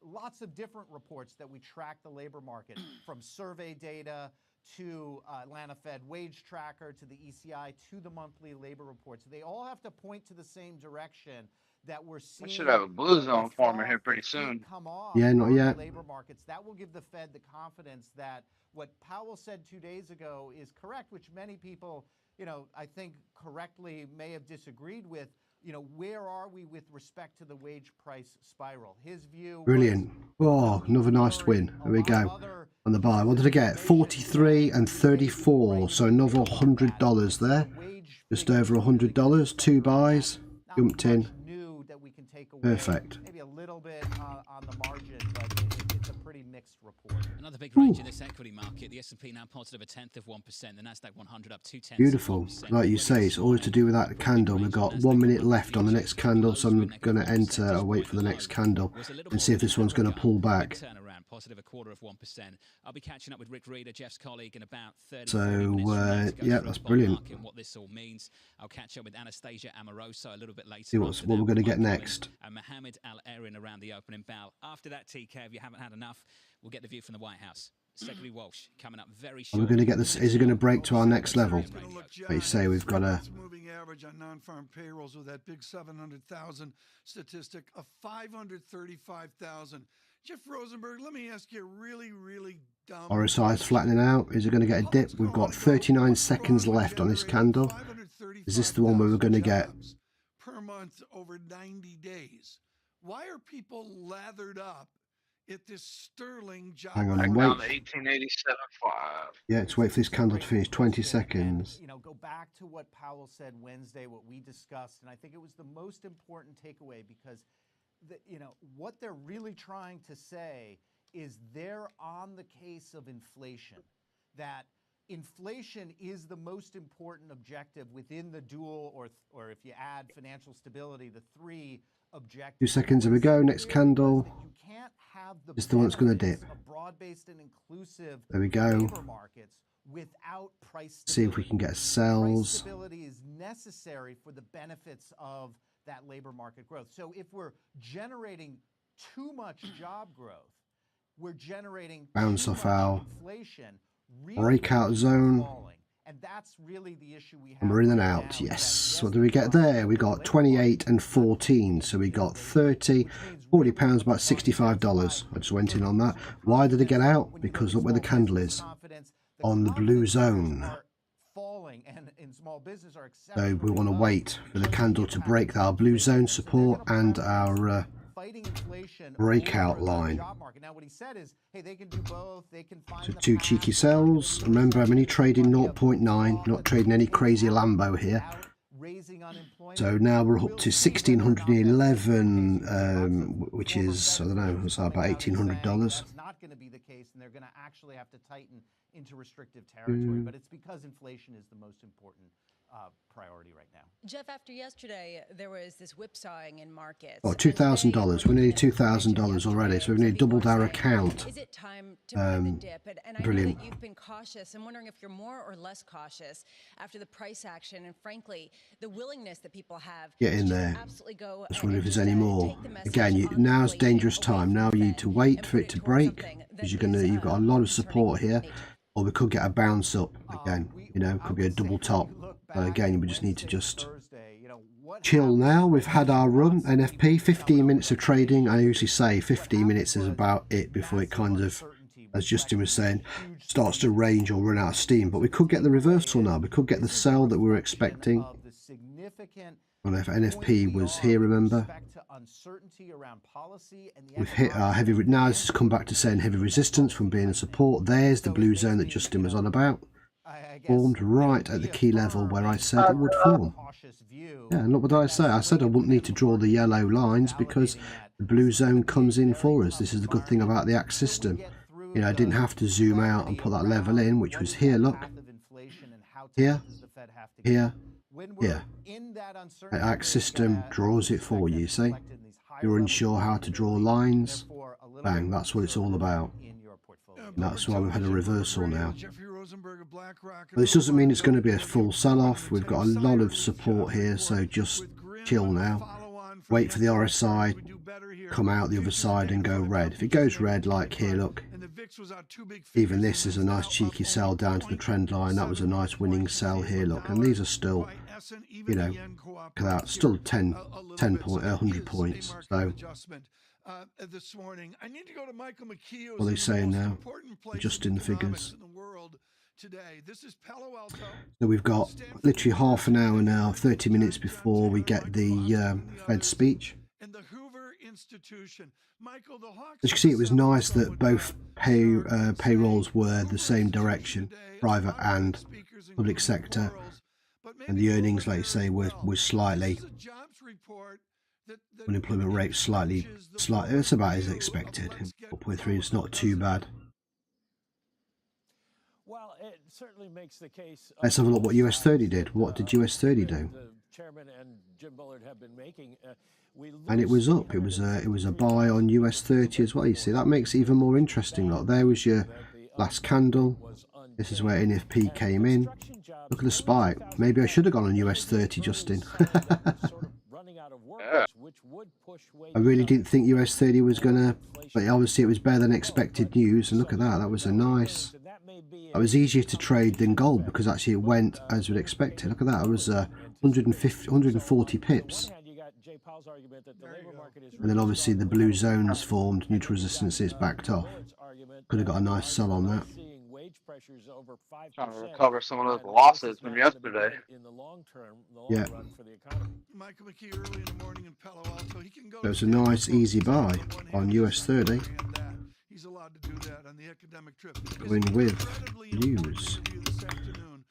Speaker 14: lots of different reports that we track the labor market, from survey data to Atlanta Fed wage tracker to the ECI to the monthly labor reports. They all have to point to the same direction, that we're seeing.
Speaker 2: We should have a blue zone
Speaker 14: the
Speaker 2: forming
Speaker 14: fall,
Speaker 2: here pretty
Speaker 14: the
Speaker 2: soon.
Speaker 14: heat come off
Speaker 1: Yeah, not
Speaker 14: on the
Speaker 1: yet.
Speaker 14: labor markets. That will give the Fed the confidence that what Powell said 2 days ago is correct, which many people, you know, I think correctly may have disagreed with. You know, where are we with respect to the wage price spiral? His view.
Speaker 1: Brilliant. Oh, another nice win. There we go. on the buy. What did I get? 43 and 34, so another $100 there. Just over $100. 2 buys, jumped in. Perfect.
Speaker 14: Maybe a little bit on the margin, but it's a pretty mixed report.
Speaker 5: Another big range in this equity market. The S&P now positive 0.1%. The Nasdaq 100 up 0.2%.
Speaker 1: Beautiful. Like you say, it's always to do with that candle. We've got 1 minute left on the next candle, so I'm going to enter or wait for the next candle and see if this one's going to pull back.
Speaker 5: Turnaround, positive 0.25%. I'll be catching up with Rick Reeder, Jeff's colleague, in about 30
Speaker 1: So,
Speaker 5: minutes.
Speaker 1: yeah, that's brilliant.
Speaker 5: And what this all means. I'll catch up with Anastasia Amoroso a little bit later.
Speaker 1: See what we're going to get next.
Speaker 5: And Mohammed Al-Erin around the opening bell. After that, TK, if you haven't had enough, we'll get the view from the White House. Secretary Walsh coming up very short.
Speaker 1: We're going to get this. Is it going to break to our next level? Like you say, we've got a
Speaker 6: moving average on non-farm payrolls with that big 700,000 statistic of 535,000. Jeff Rosenberg, let me ask you a really dumb.
Speaker 1: RSI is flattening out. Is it going to get a dip? We've got 39 seconds left on this candle. Is this the one where we're going to get
Speaker 6: per month over 90 days? Why are people lathered up at this sterling job?
Speaker 1: Hang on,
Speaker 2: Back
Speaker 1: wait.
Speaker 2: down to 1887.5.
Speaker 1: Yeah, let's wait for this candle to finish. 20 seconds.
Speaker 14: You know, go back to what Powell said Wednesday, what we discussed, and I think it was the most important takeaway because, what they're really trying to say is they're on the case of inflation, that inflation is the most important objective within the dual, or if you add financial stability, the 3 objectives.
Speaker 1: 2 seconds, here we go. Next candle.
Speaker 14: You can't have
Speaker 1: Is the one that's going to dip.
Speaker 14: broad-based and inclusive
Speaker 1: There we go.
Speaker 14: labor markets without price stability.
Speaker 1: See if we can get sales.
Speaker 14: Price stability is necessary for the benefits of that labor market growth. So if we're generating too much job growth, we're generating
Speaker 1: Bounce
Speaker 14: too
Speaker 1: off
Speaker 14: much
Speaker 1: our
Speaker 14: inflation,
Speaker 1: breakout zone.
Speaker 14: falling. And that's really the issue we have.
Speaker 1: And we're in and out. Yes. What do we get there? We got 28 and 14. So we got 30, 40 pounds, about $65. I just went in on that. Why did it get out? Because look where the candle is. On the blue zone. So we want to wait for the candle to break our blue zone support and our breakout line.
Speaker 14: Now what he said is, hey, they can do both. They can find
Speaker 1: So 2 cheeky sells. Remember, I'm only trading 0.9, not trading any crazy Lambo here. So now we're up to 1,611, which is, I don't know, it's about $1,800.
Speaker 14: That's not going to be the case, and they're going to actually have to tighten into restrictive territory. But it's because inflation is the most important priority right now.
Speaker 8: Jeff, after yesterday, there was this whipsawing in markets.
Speaker 1: Oh, $2,000. We're nearly $2,000 already, so we've nearly doubled our account.
Speaker 8: Is it time to buy the dip? And I know
Speaker 1: Brilliant.
Speaker 8: that you've been cautious. I'm wondering if you're more or less cautious after the price action and, frankly, the willingness that people have.
Speaker 1: Get in there.
Speaker 8: Absolutely go.
Speaker 1: Just wonder if there's any more. Again, now's dangerous time. Now you need to wait for it to break because you've got a lot of support here, or we could get a bounce up again. Could be a double top. But again, we just need to just chill now. We've had our run. NFP, 15 minutes of trading. I usually say 15 minutes is about it before it kind of, as Justin was saying, starts to range or run out of steam. But we could get the reversal now. We could get the sell that we were expecting. And if NFP was here, remember, we've hit our heavy. Now this has come back to saying heavy resistance from being a support. There's the blue zone that Justin was on about. Formed right at the key level where I said it would form. Yeah, and look what I say. I said I wouldn't need to draw the yellow lines because the blue zone comes in for us. This is the good thing about the axe system. I didn't have to zoom out and put that level in, which was here, look. Here, here, here. The axe system draws it for you, see? You're unsure how to draw lines? Bang, that's what it's all about. And that's why we've had a reversal now. But this doesn't mean it's going to be a full sell-off. We've got a lot of support here, so just chill now. Wait for the RSI, come out the other side and go red. If it goes red like here, look, even this is a nice cheeky sell down to the trend line. That was a nice winning sell here, look. And these are still, look at that, still 100 points. So
Speaker 6: this morning, I need to go to Michael McKeown.
Speaker 1: What are they saying now? Adjusting the figures.
Speaker 6: Today. This is Palo Alto.
Speaker 1: So we've got literally half an hour now, 30 minutes before we get the Fed speech.
Speaker 6: And the Hoover Institution. Michael, the Hawks.
Speaker 1: As you can see, it was nice that both payrolls were the same direction, private and public sector, and the earnings, like you say, were slightly, unemployment rate slightly. It's about as expected. 4.3 is not too bad.
Speaker 13: Well, it certainly makes the case.
Speaker 1: Let's have a look what US 30 did. What did US 30 do?
Speaker 13: The chairman and Jim Bullard have been making.
Speaker 1: And it was up. It was a buy on US 30 as well. You see, that makes it even more interesting. Look, there was your last candle. This is where NFP came in. Look at the spike. Maybe I should have gone on US 30, Justin. I really didn't think US 30 was gonna, but obviously it was better than expected news. And look at that. That was a nice. That was easier to trade than gold because actually it went as we'd expected. Look at that. It was 140 pips. And then obviously the blue zones formed, neutral resistances backed off. Could have got a nice sell on that.
Speaker 2: Trying to recover some of those losses from yesterday.
Speaker 1: Yeah. It was a nice easy buy on US 30. Going with news.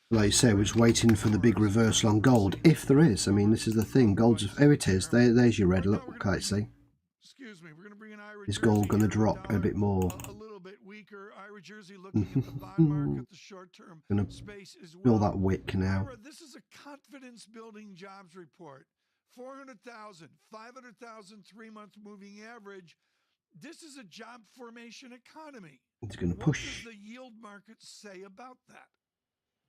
Speaker 1: Like you say, we're just waiting for the big reversal on gold, if there is. I mean, this is the thing. Gold's, there it is. There's your red. Look, can't you see? Is gold going to drop a bit more? Going to fill that wick now.
Speaker 6: This is a confidence building jobs report. 400,000, 500,000 3-month moving average. This is a job formation economy.
Speaker 1: It's going to push.
Speaker 6: What does the yield market say about that?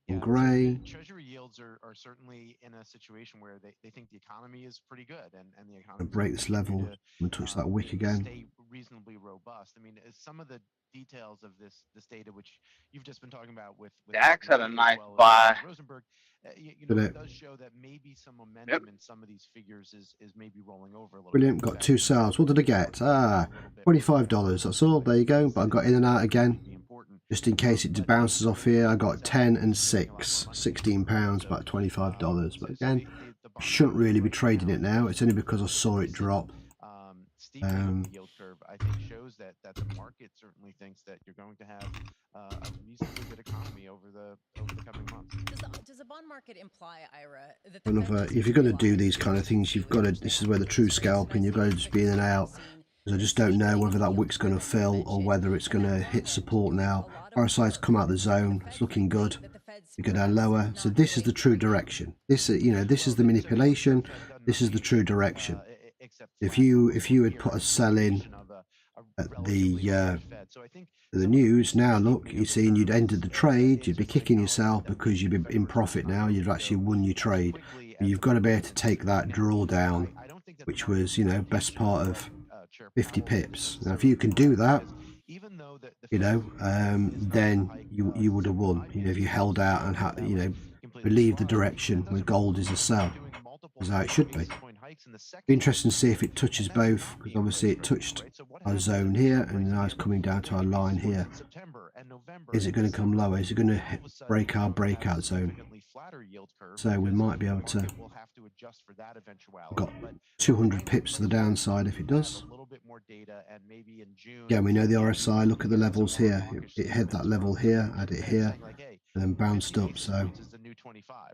Speaker 1: In grey.
Speaker 15: Treasury yields are certainly in a situation where they think the economy is pretty good, and the economy
Speaker 1: Break this level and touch that wick again.
Speaker 15: Stay reasonably robust. I mean, some of the details of this data, which you've just been talking about with
Speaker 2: Dax had a nice buy.
Speaker 15: Rosenberg, it does show that maybe some momentum in some of these figures is maybe rolling over a little.
Speaker 1: Brilliant. Got 2 sales. What did I get? $25. That's all. There you go. But I got in and out again. Just in case it bounces off here, I got 10 and 6, £16, about $25. But again, I shouldn't really be trading it now. It's only because I saw it drop.
Speaker 15: Yield curve, I think, shows that the market certainly thinks that you're going to have a reasonably good economy over the coming months.
Speaker 8: Does the bond market imply, Ira, that
Speaker 1: if you're going to do these kind of things, you've got to. This is where the true scalping. You've got to just be in and out. I just don't know whether that wick's going to fill or whether it's going to hit support now. RSI's come out of the zone. It's looking good. We go down lower. So this is the true direction. This is the manipulation. This is the true direction. If you had put a sell in at the news, now look, you're seeing you'd ended the trade. You'd be kicking yourself because you'd be in profit now. You'd actually won your trade. But you've got to be able to take that drawdown, which was best part of 50 pips. Now, if you can do that, then you would have won. If you held out and believe the direction where gold is a sell, is how it should be. Be interesting to see if it touches both, because obviously it touched our zone here, and now it's coming down to our line here. Is it going to come lower? Is it going to break our breakout zone? So we might be able to. Got 200 pips to the downside if it does. Yeah, we know the RSI. Look at the levels here. It hit that level here, had it here, and then bounced up. So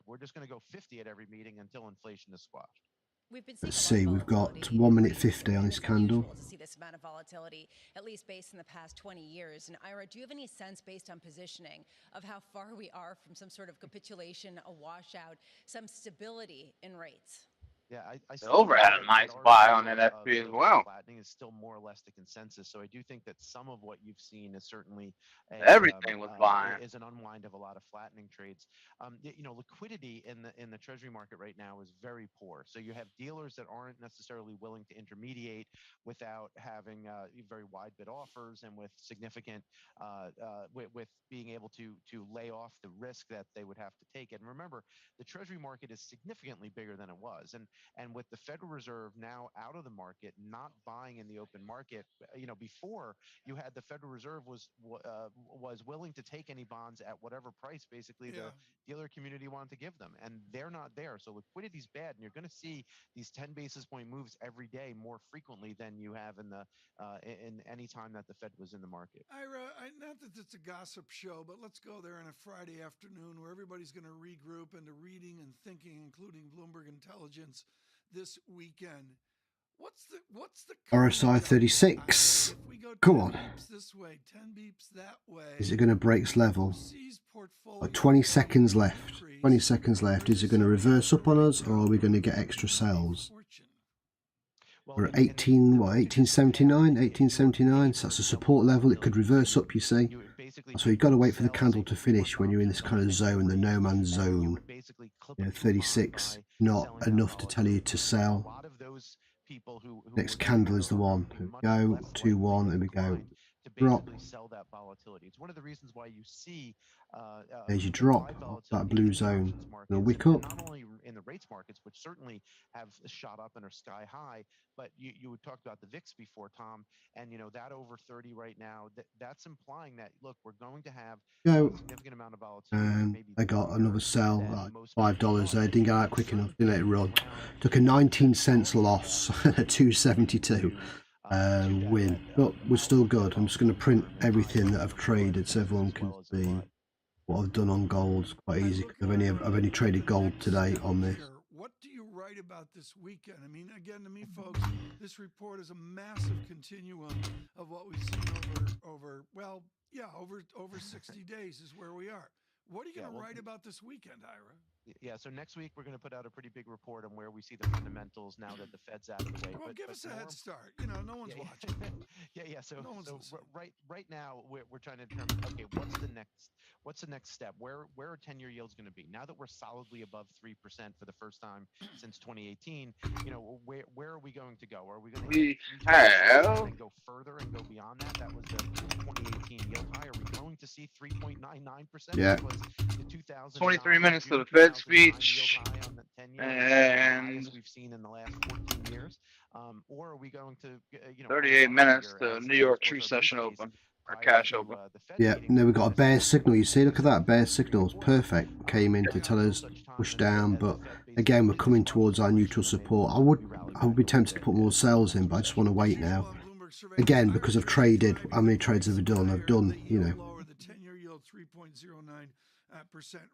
Speaker 15: we're just going to go 50 at every meeting until inflation is squashed.
Speaker 1: Let's see, we've got 1 minute 50 on this candle.
Speaker 8: To see this amount of volatility, at least based in the past 20 years. And Ira, do you have any sense, based on positioning, of how far we are from some sort of capitulation, a washout, some stability in rates?
Speaker 15: Yeah, I
Speaker 2: Silver had a nice buy on NFP as well.
Speaker 15: Flattening is still more or less the consensus. So I do think that some of what you've seen is certainly
Speaker 2: everything was buying.
Speaker 15: Is an unwind of a lot of flattening trades. Liquidity in the Treasury market right now is very poor. So you have dealers that aren't necessarily willing to intermediate without having very wide bid offers and with significant with being able to lay off the risk that they would have to take. And remember, the Treasury market is significantly bigger than it was. And And with the Federal Reserve now out of the market, not buying in the open market, before you had the Federal Reserve was willing to take any bonds at whatever price basically the dealer community wanted to give them, and they're not there. So liquidity's bad, and you're going to see these 10 basis point moves every day more frequently than you have in any time that the Fed was in the market.
Speaker 6: Ira, not that it's a gossip show, but let's go there on a Friday afternoon where everybody's going to regroup into reading and thinking, including Bloomberg Intelligence this weekend. What's the
Speaker 1: RSI 36. Come on.
Speaker 6: this way, 10 beeps that way?
Speaker 1: Is it going to break its level? 20 seconds left. 20 seconds left. Is it going to reverse up on us, or are we going to get extra sells? We're at 1879, so that's a support level. It could reverse up, you see. So you've got to wait for the candle to finish when you're in this kind of zone, the no man's zone. 36, not enough to tell you to sell. Next candle is the one. Here we go, 2-1, there we go. Drop.
Speaker 15: Sell that volatility. It's one of the reasons why you see
Speaker 1: there's your drop, that blue zone. It'll wick up.
Speaker 15: Not only in the rates markets, which certainly have shot up and are sky high, but you talked about the VIX before, Tom, and that over 30 right now, that's implying that, look, we're going to have a significant amount of volatility.
Speaker 1: And I got another sell, $5 there. Didn't get out quick enough, didn't let it run. Took a 19 cents loss at 272. Win, but we're still good. I'm just going to print everything that I've traded so everyone can see what I've done on gold. It's quite easy because I've only traded gold today on this.
Speaker 6: What do you write about this weekend? I mean, again, to me, folks, this report is a massive continuum of what we've seen over 60 days is where we are. What are you going to write about this weekend, Ira?
Speaker 15: Yeah, so next week we're going to put out a pretty big report on where we see the fundamentals now that the Fed's out of the way.
Speaker 6: Well, give us a head start. No one's watching.
Speaker 15: So right now we're trying to determine, okay, what's the next step? Where are 10-year yields going to be? Now that we're solidly above 3% for the first time since 2018, where are we going to go? Are we going to go further and go beyond that? That was the 2018 yield high. Are we going to see 3.99%?
Speaker 1: Yeah.
Speaker 2: 23 minutes to the Fed speech, and
Speaker 15: we've seen in the last 14 years, or are we going to
Speaker 2: 38 minutes to New York True Session Open or Cash Open?
Speaker 1: Yeah, and then we've got a bear signal. You see, look at that bear signal. It's perfect. Came in to tell us push down, but again, we're coming towards our neutral support. I would be tempted to put more sells in, but I just want to wait now. Again, because I've traded. How many trades have I done? I've done,
Speaker 6: The 10-year yield 3.09%.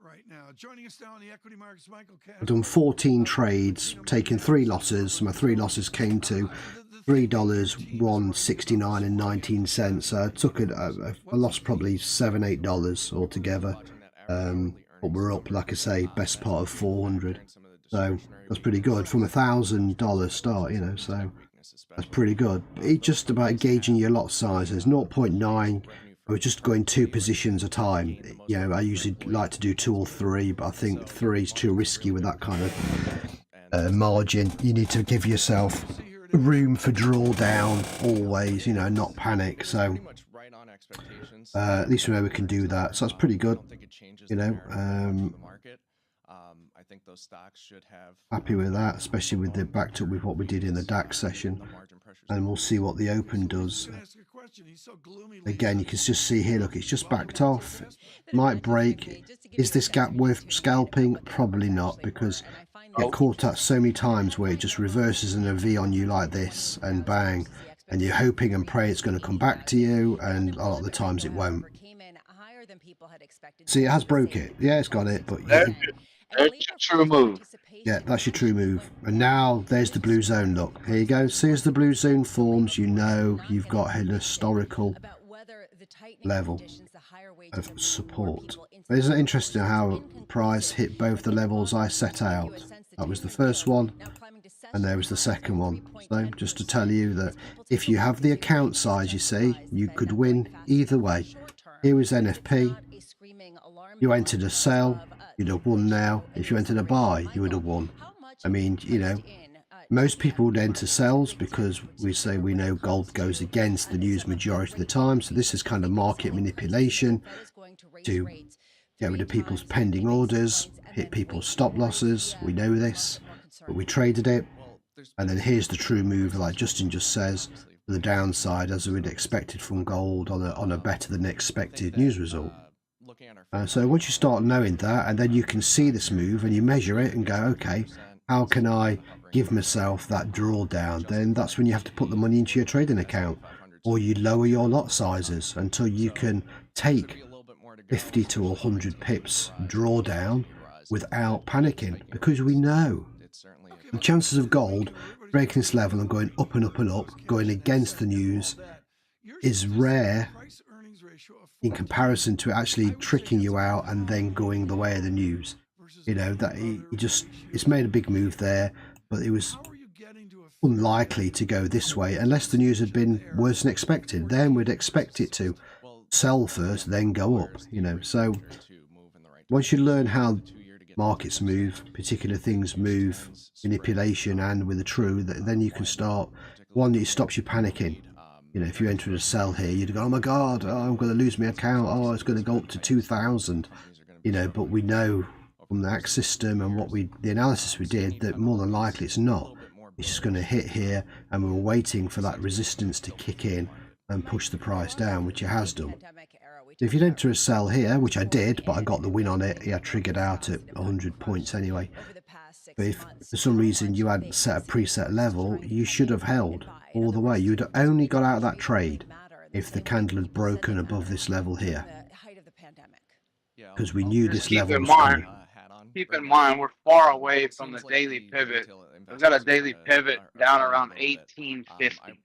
Speaker 6: Right now. Joining us now on the equity markets, Michael Cash.
Speaker 1: I've done 14 trades, taken 3 losses. My 3 losses came to $3, $1.69 and 19 cents. So I took it. I lost probably $7-8 altogether. But we're up, like I say, best part of 400. So that's pretty good from $1,000 start. So that's pretty good. It's just about gauging your lot sizes. 0.9. I was just going 2 positions a time. I usually like to do 2 or 3, but I think 3 is too risky with that kind of margin. You need to give yourself room for drawdown always, not panic. So at least we know we can do that. So that's pretty good.
Speaker 16: I think those stocks should have
Speaker 1: happy with that, especially with the backed up with what we did in the DAX session, and we'll see what the open does. Again, you can just see here, look, it's just backed off. Might break. Is this gap worth scalping? Probably not, because you get caught up so many times where it just reverses in a V on you like this, and bang, and you're hoping and praying it's going to come back to you, and a lot of the times it won't. See, it has broke it. Yeah, it's got it, but
Speaker 2: that's your true move.
Speaker 1: Yeah, that's your true move. And now there's the blue zone. Look, here you go. See, as the blue zone forms, you've got a historical level of support. Isn't it interesting how price hit both the levels I set out? That was the first one, and there was the second one. So just to tell you that if you have the account size, you see, you could win either way. Here was NFP. You entered a sell, you'd have won now. If you entered a buy, you would have won. I mean, most people would enter sells because we say we know gold goes against the news majority of the time. So this is kind of market manipulation to get rid of people's pending orders, hit people's stop losses. We know this. but we traded it, and then here's the true move, like Justin just says, the downside, as we'd expected from gold on a better than expected news result. So once you start knowing that, and then you can see this move and you measure it and go, okay, how can I give myself that drawdown? Then that's when you have to put the money into your trading account, or you lower your lot sizes until you can take 50 to 100 pips drawdown without panicking, because we know the chances of gold breaking this level and going up and up and up, going against the news, is rare in comparison to actually tricking you out and then going the way of the news. You know, that it's made a big move there, but it was unlikely to go this way unless the news had been worse than expected. Then we'd expect it to sell first, then go up, you know. So once you learn how markets move, particular things move, manipulation and with the true, then you can start, one, it stops you panicking. You know, if you entered a sell here, you'd go, oh my god, oh, I'm going to lose my account, oh, it's going to go up to 2,000, you know. But we know from the Axe system and the analysis we did, that more than likely it's not. It's just going to hit here, and we were waiting for that resistance to kick in and push the price down, which it has done. If you'd enter a sell here, which I did, but I got the win on it, yeah, triggered out at 100 points anyway. But if for some reason you hadn't set a preset level, you should have held all the way. You'd have only got out of that trade if the candle had broken above this level here, because we knew this level was coming.
Speaker 2: Keep in mind, we're far away from the daily pivot. We've got a daily pivot down around 1850.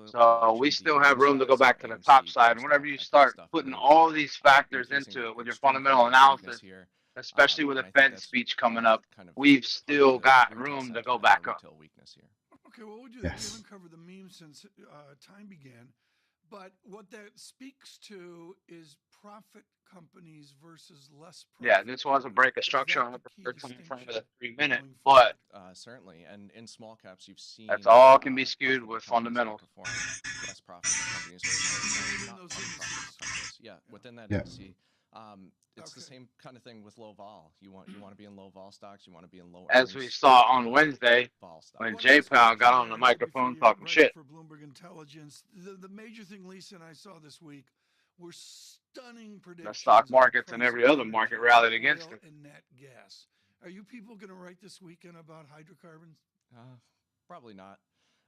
Speaker 2: So we still have room to go back to the top side. And whenever you start putting all these factors into it with your fundamental analysis, especially with the Fed speech coming up, we've still got room to go back up.
Speaker 6: Okay, well, we'll do that. We haven't covered the meme since time began. But what that speaks to is profit companies versus less profit.
Speaker 2: Yeah, this was a break of structure on the preferred time frame of the 3 minute, but
Speaker 16: certainly, and in small caps, you've seen
Speaker 2: that's all can be skewed with fundamentals.
Speaker 16: Less profit companies. Yeah, within that indice. It's the same kind of thing with low vol. You want to be in low vol stocks. You want to be in low.
Speaker 2: As we saw on Wednesday, when J Powell got on the microphone talking shit.
Speaker 6: For Bloomberg Intelligence, the major thing Lisa and I saw this week were stunning predictions.
Speaker 2: The stock markets and every other market rallied against it.
Speaker 6: And nat gas. Are you people going to write this weekend about hydrocarbons?
Speaker 16: Probably not.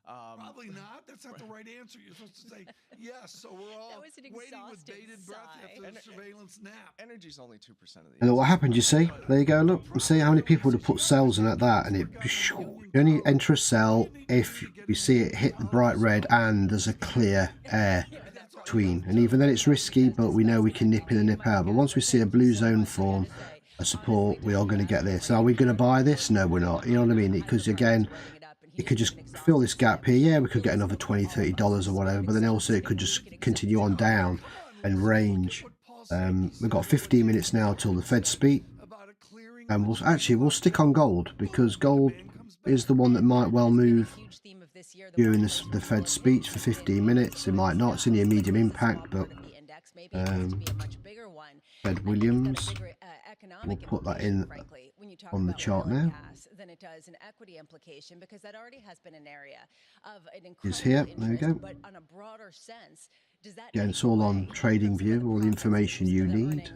Speaker 6: Probably not. That's not the right answer. You're supposed to say yes. So we're all waiting with bated breath after the surveillance nap.
Speaker 16: Energy's only 2% of the.
Speaker 1: And look what happened. You see, there you go. Look, see how many people would have put sells in at that, and you only enter a sell if you see it hit the bright red and there's a clear air between. And even then, it's risky, but we know we can nip in and nip out. But once we see a blue zone form, a support, we are going to get this. Are we going to buy this? No, we're not. You know what I mean? Because again, it could just fill this gap here. Yeah, we could get another $20, $30 or whatever, but then also it could just continue on down and range. We've got 15 minutes now till the Fed speak, and we'll stick on gold, because gold is the one that might well move during the Fed speech for 15 minutes. It might not. It's only a medium impact, but Fed Williams, we'll put that in on the chart now.
Speaker 8: Than it does an equity implication, because that already has been an area of an
Speaker 1: Is here. There we go.
Speaker 8: But on a broader sense, does that
Speaker 1: yeah, it's all on Trading View, all the information you need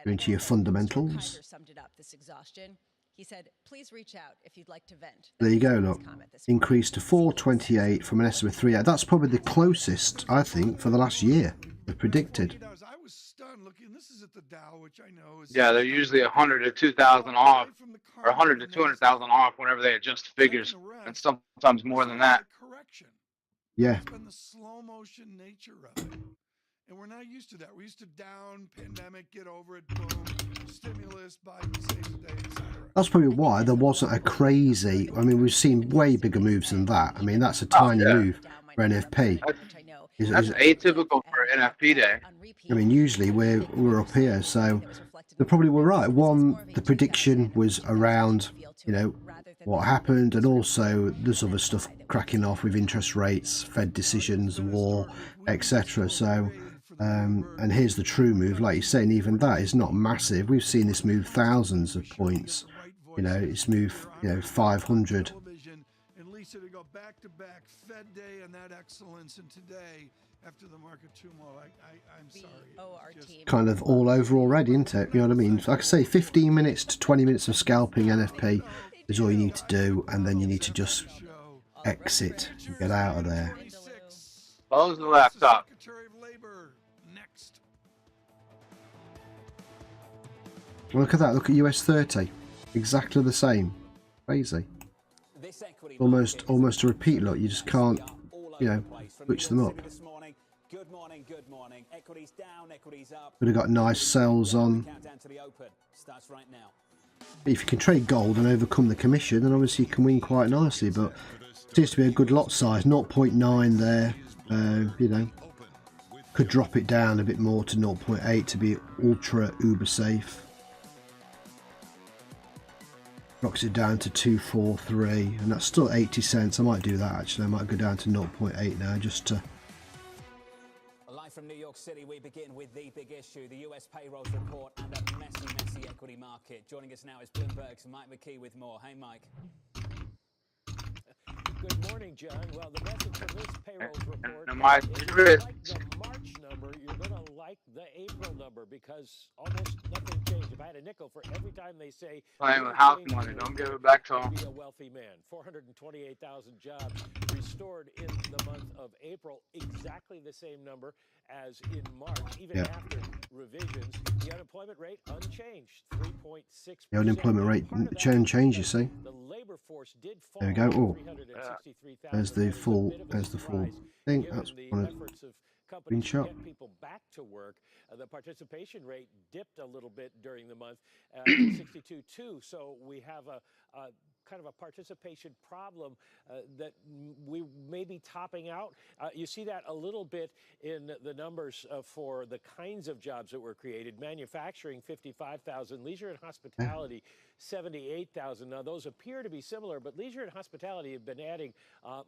Speaker 1: into your fundamentals.
Speaker 8: Summed it up, this exhaustion. He said, please reach out if you'd like to vent.
Speaker 1: There you go, look. Increased to 428 from an estimate of 38. That's probably the closest, I think, for the last year. They've predicted.
Speaker 6: I was stunned looking. This is at the Dow, which I know is.
Speaker 2: Yeah, they're usually 100 to 2,000 off, or 100 to 200,000 off whenever they adjust figures, and sometimes more than that.
Speaker 1: Yeah.
Speaker 6: And the slow motion nature of it. And we're not used to that. We're used to down, pandemic, get over it, boom, stimulus, Biden saves the day, etc.
Speaker 1: That's probably why there wasn't a crazy. I mean, we've seen way bigger moves than that. I mean, that's a tiny move for NFP.
Speaker 2: That's atypical for NFP day.
Speaker 1: I mean, usually we're up here, so they probably were right. One, the prediction was around, you know, what happened, and also there's other stuff cracking off with interest rates, Fed decisions, war, etc. So, and here's the true move, like you're saying, even that is not massive. We've seen this move thousands of points You know, it's moved, you know, 500.
Speaker 6: And Lisa, to go back to back Fed Day and that excellence, and today after the market turmoil, I'm sorry.
Speaker 1: Kind of all over already, isn't it? You know what I mean? Like I say, 15 minutes to 20 minutes of scalping NFP is all you need to do, and then you need to just exit and get out of there.
Speaker 2: Close the laptop.
Speaker 1: Look at that. Look at US 30. Exactly the same. Crazy. Almost a repeat look. You just can't, you know, switch them up. Would have got nice sells on. If you can trade gold and overcome the commission, then obviously you can win quite nicely. But it seems to be a good lot size. 0.9 there. You know, could drop it down a bit more to 0.8 to be ultra uber safe. Knocks it down to 243, and that's still 80 cents. I might do that actually. I might go down to 0.8 now just to.
Speaker 5: Live from New York City, we begin with the big issue, the US payrolls report and a messy equity market. Joining us now is Bloomberg's Mike McKee with more. Hey, Mike.
Speaker 13: Good morning, John. Well, the message from this payrolls report
Speaker 2: is like
Speaker 13: the March number, you're going to like the April number because almost nothing changed. If I had a nickel for every time they say
Speaker 2: playing with house money, don't give it back to him.
Speaker 13: Be a wealthy man. 428,000 jobs restored in the month of April, exactly the same number as in March, even after revisions. The unemployment rate unchanged, 3.6%.
Speaker 1: The unemployment rate change, you see.
Speaker 13: The labor force did fall.
Speaker 1: There we go. Oh, there's the full thing. That's one of screenshot.
Speaker 13: Get people back to work. The participation rate dipped a little bit during the month, 62.2. So we have a kind of a participation problem that we may be topping out. You see that a little bit in the numbers for the kinds of jobs that were created. Manufacturing, 55,000. Leisure and hospitality, 78,000. Now, those appear to be similar, but leisure and hospitality have been adding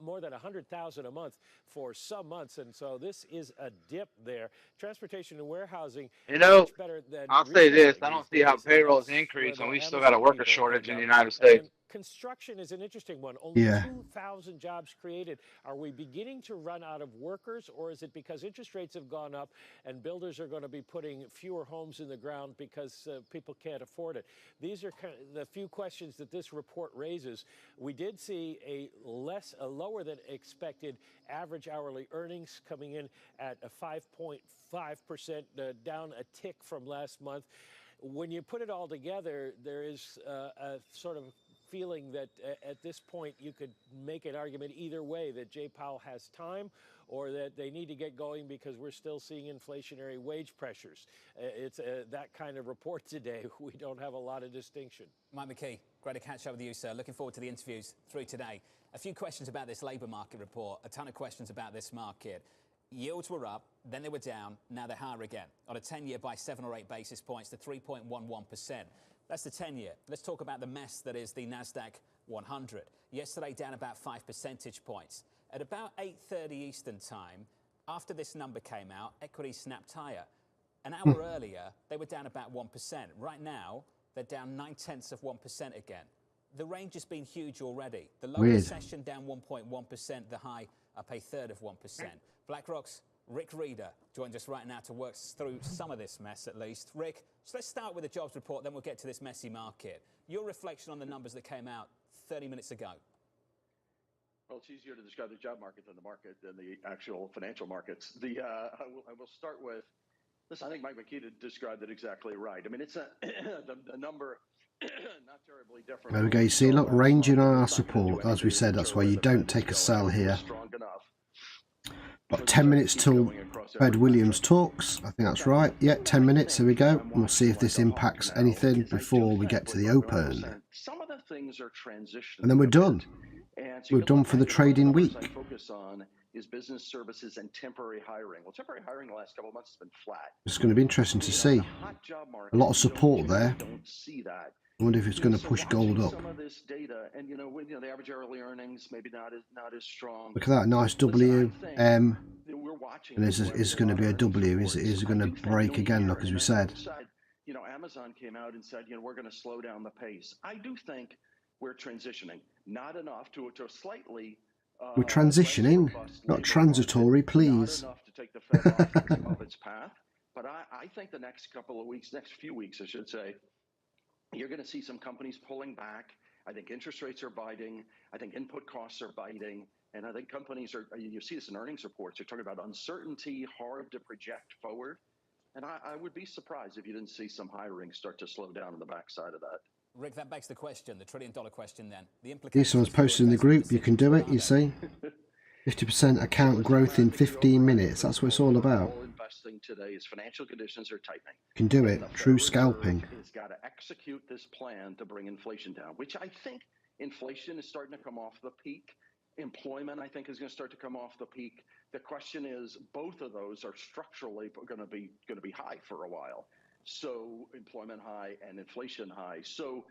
Speaker 13: more than 100,000 a month for some months, and so this is a dip there. Transportation and warehousing,
Speaker 2: you know,
Speaker 13: much better than
Speaker 2: I'll say this, I don't see how payrolls increase, and we still got a worker shortage in the United States.
Speaker 13: Construction is an interesting one. Only
Speaker 1: Yeah.
Speaker 13: 2,000 jobs created. Are we beginning to run out of workers, or is it because interest rates have gone up and builders are going to be putting fewer homes in the ground because people can't afford it? These are kind of the few questions that this report raises. We did see a lower than expected average hourly earnings coming in at a 5.5%, down a tick from last month. When you put it all together, there is a sort of feeling that at this point you could make an argument either way, that Jay Powell has time or that they need to get going because we're still seeing inflationary wage pressures. It's that kind of report today. We don't have a lot of distinction.
Speaker 5: Mike McKee, great to catch up with you, sir. Looking forward to the interviews through today. A few questions about this labour market report, a ton of questions about this market. Yields were up, then they were down, now they're higher again. On a 10-year by 7 or 8 basis points to 3.11%. That's the 10-year. Let's talk about the mess that is the NASDAQ 100. Yesterday, down about 5 percentage points. At about 8:30 Eastern time, after this number came out, equities snapped higher. An hour earlier, they were down about 1%. Right now, they're down 0.9% again. The range has been huge already. The lower session down 1.1%, the high up a third of 1%. BlackRock's Rick Reeder joins us right now to work through some of this mess, at least. Rick, so let's start with the jobs report, then we'll get to this messy market. Your reflection on the numbers that came out 30 minutes ago.
Speaker 17: Well, it's easier to describe the job market than the actual financial markets. I will start with this. I think Mike McKee described it exactly right. I mean, it's a number not terribly different.
Speaker 1: There we go. You see, look, ranging on our support. As we said, that's why you don't take a sell here. About 10 minutes till Fed Williams talks. I think that's right. Yeah, 10 minutes. Here we go. And we'll see if this impacts anything before we get to the open.
Speaker 17: Some of the things are transitional.
Speaker 1: And then we're done. We're done for the trading week.
Speaker 17: Focus on is business services and temporary hiring. Well, temporary hiring the last couple of months has been flat.
Speaker 1: It's going to be interesting to see. A lot of support there.
Speaker 17: Don't see that.
Speaker 1: I wonder if it's going to push gold up.
Speaker 17: Some of this data, and the average hourly earnings maybe not as strong.
Speaker 1: Look at that, nice W, M, and is going to be a W. Is it going to break again? Look, as we said,
Speaker 17: you know, Amazon came out and said, you know, we're going to slow down the pace. I do think we're transitioning, not enough to a slightly
Speaker 1: We're transitioning, not transitory, please.
Speaker 17: not enough to take the Fed off its path. But I think the next couple of weeks, next few weeks, I should say, you're going to see some companies pulling back. I think interest rates are biting. I think input costs are biting. And I think companies are, you see this in earnings reports, they're talking about uncertainty, hard to project forward. And I would be surprised if you didn't see some hiring start to slow down on the backside of that.
Speaker 5: Rick, that begs the question, the $1 trillion question then. The
Speaker 1: If someone's posted in the group, you can do it, you see. 50% account growth in 15 minutes. That's what it's all about.
Speaker 17: All investing today is financial conditions are tightening.
Speaker 1: You can do it. True scalping.
Speaker 17: It's got to execute this plan to bring inflation down, which I think inflation is starting to come off the peak. Employment, I think, is going to start to come off the peak. The question is, both of those are structurally going to be high for a while. So employment high and inflation high. So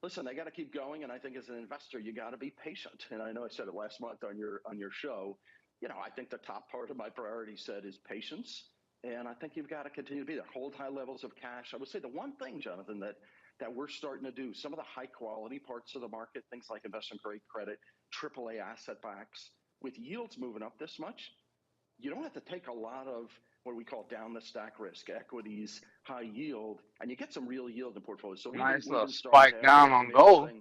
Speaker 17: listen, they got to keep going. And I think as an investor, you got to be patient. And I know I said it last month on your show. You know, I think the top part of my priority set is patience. And I think you've got to continue to be there. Hold high levels of cash. I would say the one thing, Jonathan, that we're starting to do, some of the high quality parts of the market, things like investment grade credit, AAA asset backs, with yields moving up this much, you don't have to take a lot of what we call down the stack risk, equities, high yield, and you get some real yield in the portfolio. So
Speaker 2: nice little spike down on gold.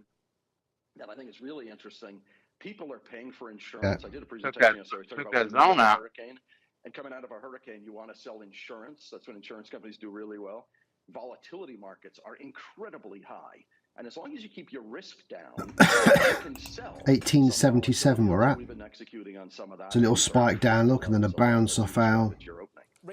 Speaker 17: That I think is really interesting. People are paying for insurance.
Speaker 1: Yeah.
Speaker 17: I did a presentation yesterday.
Speaker 2: Took that zone out.
Speaker 17: Hurricane, and coming out of a hurricane, you want to sell insurance. That's what insurance companies do really well. Volatility markets are incredibly high. And as long as you keep your risk down, you can sell.
Speaker 1: 1877 we're at.
Speaker 17: We've been executing on some of that.
Speaker 1: It's a little spike down, look, and then a bounce off our,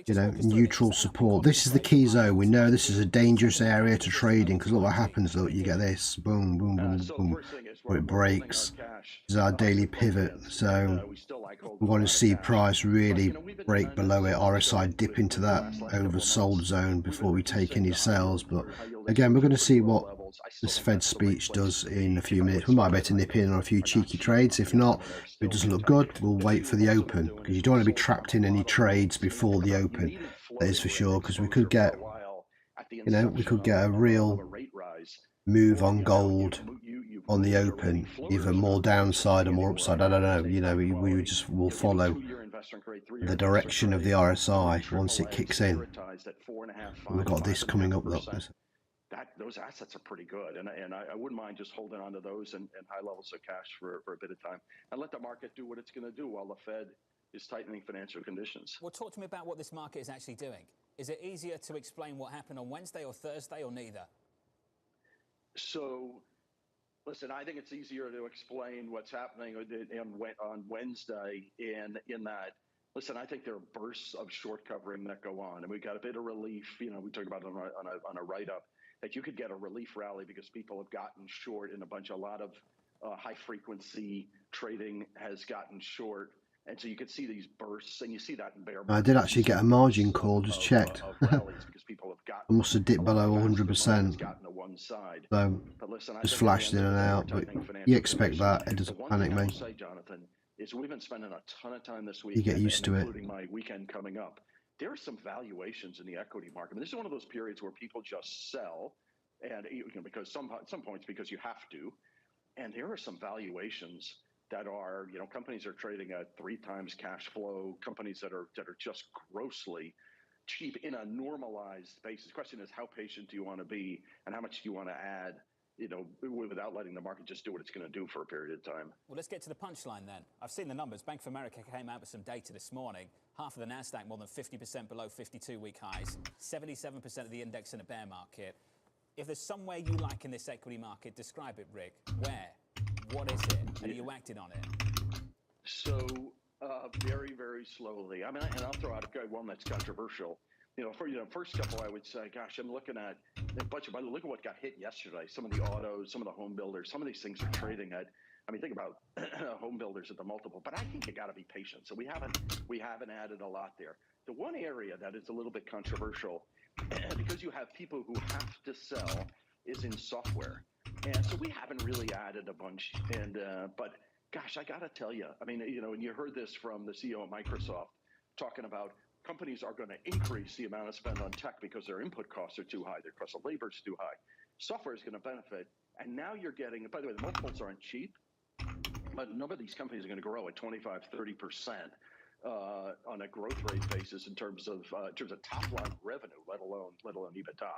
Speaker 1: you know, neutral support. This is the key zone. We know this is a dangerous area to trade in because look what happens. Look, you get this, boom, boom, boom, boom, where it breaks. This is our daily pivot. So we want to see price really break below it. RSI dip into that oversold zone before we take any sales. But again, we're going to see what this Fed speech does in a few minutes. We might be able to nip in on a few cheeky trades. If not, if it doesn't look good, we'll wait for the open because you don't want to be trapped in any trades before the open. That is for sure, because we could get, you know, we could get a real move on gold on the open, either more downside or more upside. I don't know. You know, we just will follow the direction of the RSI once it kicks in. We've got this coming up, look.
Speaker 17: Those assets are pretty good, and I wouldn't mind just holding on to those and high levels of cash for a bit of time, and let the market do what it's going to do while the Fed is tightening financial conditions.
Speaker 5: Well, talk to me about what this market is actually doing. Is it easier to explain what happened on Wednesday or Thursday or neither?
Speaker 17: So, listen, I think it's easier to explain what's happening on Wednesday in that. Listen, I think there are bursts of short covering that go on, and we got a bit of relief. You know, we talked about it on a write-up that you could get a relief rally because people have gotten short in a lot of high frequency trading has gotten short. And so you could see these bursts, and you see that in bear markets.
Speaker 1: I did actually get a margin call, just checked. I must have dipped below 100%. So just flashed in and out, but you expect that. It doesn't panic me.
Speaker 17: Jonathan, is we've been spending a ton of time this week.
Speaker 1: You get used to it.
Speaker 17: Including my weekend coming up. There are some valuations in the equity market. I mean, this is one of those periods where people just sell, and you know, because some points because you have to, and there are some valuations that are, you know, companies are trading at 3 times cash flow. Companies that are just grossly cheap in a normalized basis. The question is, how patient do you want to be, and how much do you want to add? You know, without letting the market just do what it's going to do for a period of time.
Speaker 5: Well, let's get to the punchline then. I've seen the numbers. Bank of America came out with some data this morning. Half of the NASDAQ more than 50% below 52-week highs. 77% of the index in a bear market. If there's somewhere you like in this equity market, describe it, Rick. Where? What is it? And are you acting on it?
Speaker 17: So, very, very slowly. I mean, and I'll throw out one that's controversial. You know, first couple, I would say, gosh, I'm looking at a bunch of, look at what got hit yesterday. Some of the autos, some of the home builders, some of these things are trading at, I mean, think about home builders at the multiple, but I think you got to be patient. So we haven't added a lot there. The one area that is a little bit controversial, because you have people who have to sell, is in software. And so we haven't really added a bunch. And, but gosh, I got to tell you, I mean, you know, and you heard this from the CEO of Microsoft talking about companies are going to increase the amount of spend on tech because their input costs are too high, their cost of labor is too high. Software is going to benefit, and now you're getting, by the way, the multiples aren't cheap, but a number of these companies are going to grow at 25-30% on a growth rate basis in terms of top line revenue, let alone EBITDA.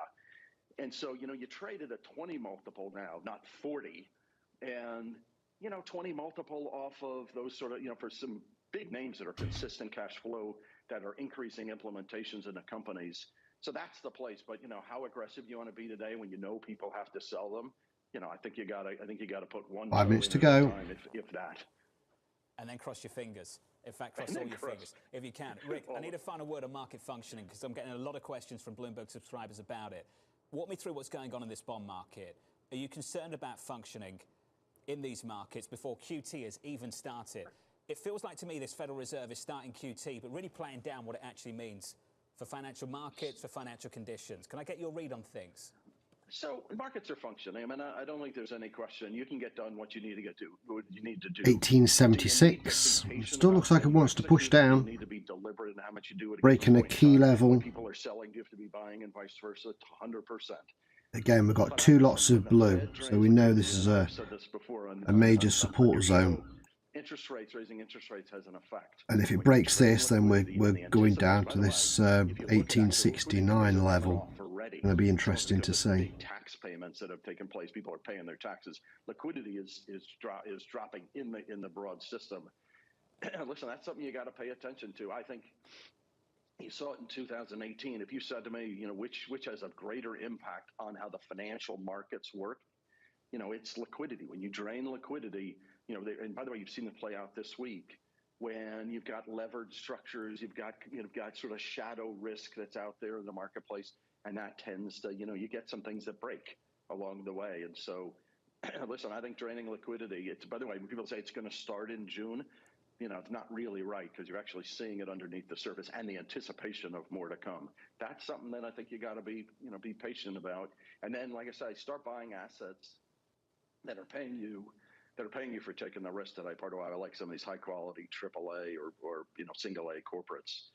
Speaker 17: And so, you know, you traded a 20 multiple now, not 40, and, you know, 20 multiple off of those sort of, you know, for some big names that are consistent cash flow, that are increasing implementations in the companies. So that's the place. But, you know, how aggressive you want to be today when you know people have to sell them? You know, I think you gotta put 1
Speaker 1: 5 minutes to
Speaker 17: toe in at a
Speaker 1: go.
Speaker 17: time, if that.
Speaker 5: And then cross your fingers. In fact, cross all your fingers, if you can. Rick, I need a final word on market functioning, because I'm getting a lot of questions from Bloomberg subscribers about it. Walk me through what's going on in this bond market. Are you concerned about functioning in these markets before QT has even started? It feels like to me this Federal Reserve is starting QT, but really playing down what it actually means for financial markets, for financial conditions. Can I get your read on things?
Speaker 17: So markets are functioning. I mean, I don't think there's any question. You can get done what you need to get to. What you need to do.
Speaker 1: 1876. Still looks like it wants to push down.
Speaker 17: You need to be deliberate in how much you do it.
Speaker 1: Breaking a key level.
Speaker 17: When people are selling, you have to be buying, and vice versa, 100%.
Speaker 1: Again, we've got 2 lots of blue, so we know this is a major support zone.
Speaker 17: Interest rates, raising interest rates has an effect.
Speaker 1: And if it breaks this, then we're going down to this 1869 level. It's going to be interesting to see.
Speaker 17: Tax payments that have taken place, people are paying their taxes. Liquidity is dropping in the broad system. Listen, that's something you got to pay attention to. I think you saw it in 2018. If you said to me, you know, which has a greater impact on how the financial markets work, you know, it's liquidity. When you drain liquidity, you know, and by the way, you've seen it play out this week when you've got levered structures, you've got sort of shadow risk that's out there in the marketplace, and that tends to, you know, you get some things that break along the way. And so, listen, I think draining liquidity, it's, by the way, when people say it's going to start in June, you know, it's not really right, because you're actually seeing it underneath the surface and the anticipation of more to come. That's something that I think you got to be patient about. And then, like I said, start buying assets that are paying you for taking the risk today. Part of why I like some of these high quality AAA or you know, single A corporates.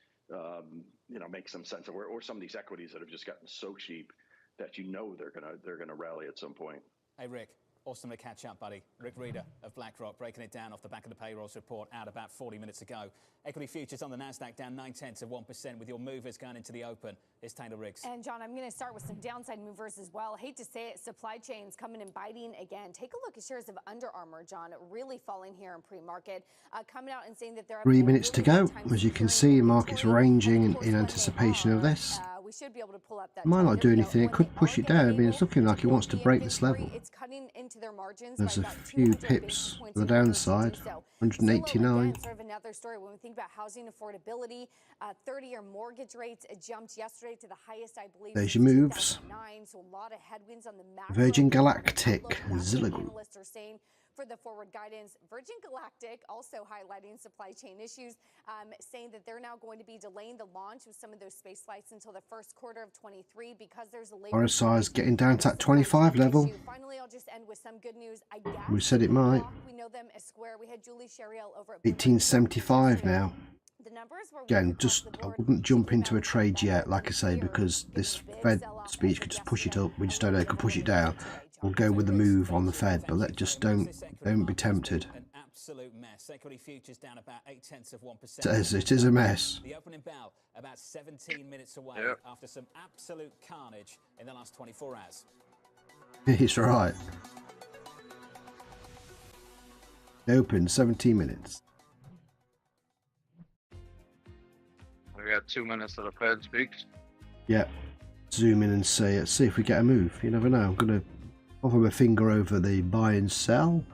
Speaker 17: You know, make some sense of or some of these equities that have just gotten so cheap that you know they're gonna rally at some point.
Speaker 5: Hey Rick, awesome to catch up, buddy. Rick Reeder of BlackRock, breaking it down off the back of the payrolls report out about 40 minutes ago. Equity futures on the Nasdaq down 0.9% with your movers going into the open. It's Taylor Riggs.
Speaker 18: And John, I'm going to start with some downside movers as well. Hate to say it, supply chains coming and biting again. Take a look at shares of Under Armour, John, really falling here in pre-market, coming out and saying that they're
Speaker 1: 3 minutes to go. As you can see, market's ranging in anticipation of this.
Speaker 18: We should be able to pull up that.
Speaker 1: Might not do anything. It could push it down. I mean, it's looking like it wants to break this level.
Speaker 18: It's cutting into their margins.
Speaker 1: There's a few pips to the downside. 189.
Speaker 18: Sort of another story when we think about housing affordability. 30-year mortgage rates jumped yesterday to the highest, I believe.
Speaker 1: There's your moves.
Speaker 18: So a lot of headwinds on the macro.
Speaker 1: Virgin Galactic, Zilligan.
Speaker 18: Analysts are saying for the forward guidance. Virgin Galactic also highlighting supply chain issues, saying that they're now going to be delaying the launch of some of those space flights until the first quarter of 23 because there's a labor.
Speaker 1: RSI is getting down to that 25 level.
Speaker 18: Finally, I'll just end with some good news.
Speaker 1: We said it might.
Speaker 18: We know them as Square. We had Julie Sheriel over at
Speaker 1: 1875 now. Again, I wouldn't jump into a trade yet, like I say, because this Fed speech could just push it up. We just don't know, it could push it down. We'll go with the move on the Fed, but just don't be tempted.
Speaker 5: An absolute mess. Equity futures down about 0.8%.
Speaker 1: It is a mess.
Speaker 5: The opening bell about 17 minutes away after some absolute carnage in the last 24 hours.
Speaker 1: He's right. Open 17 minutes.
Speaker 2: We got 2 minutes till the Fed speaks.
Speaker 1: Yeah. Zoom in and see if we get a move. You never know. I'm going to hover my finger over the buy and sell.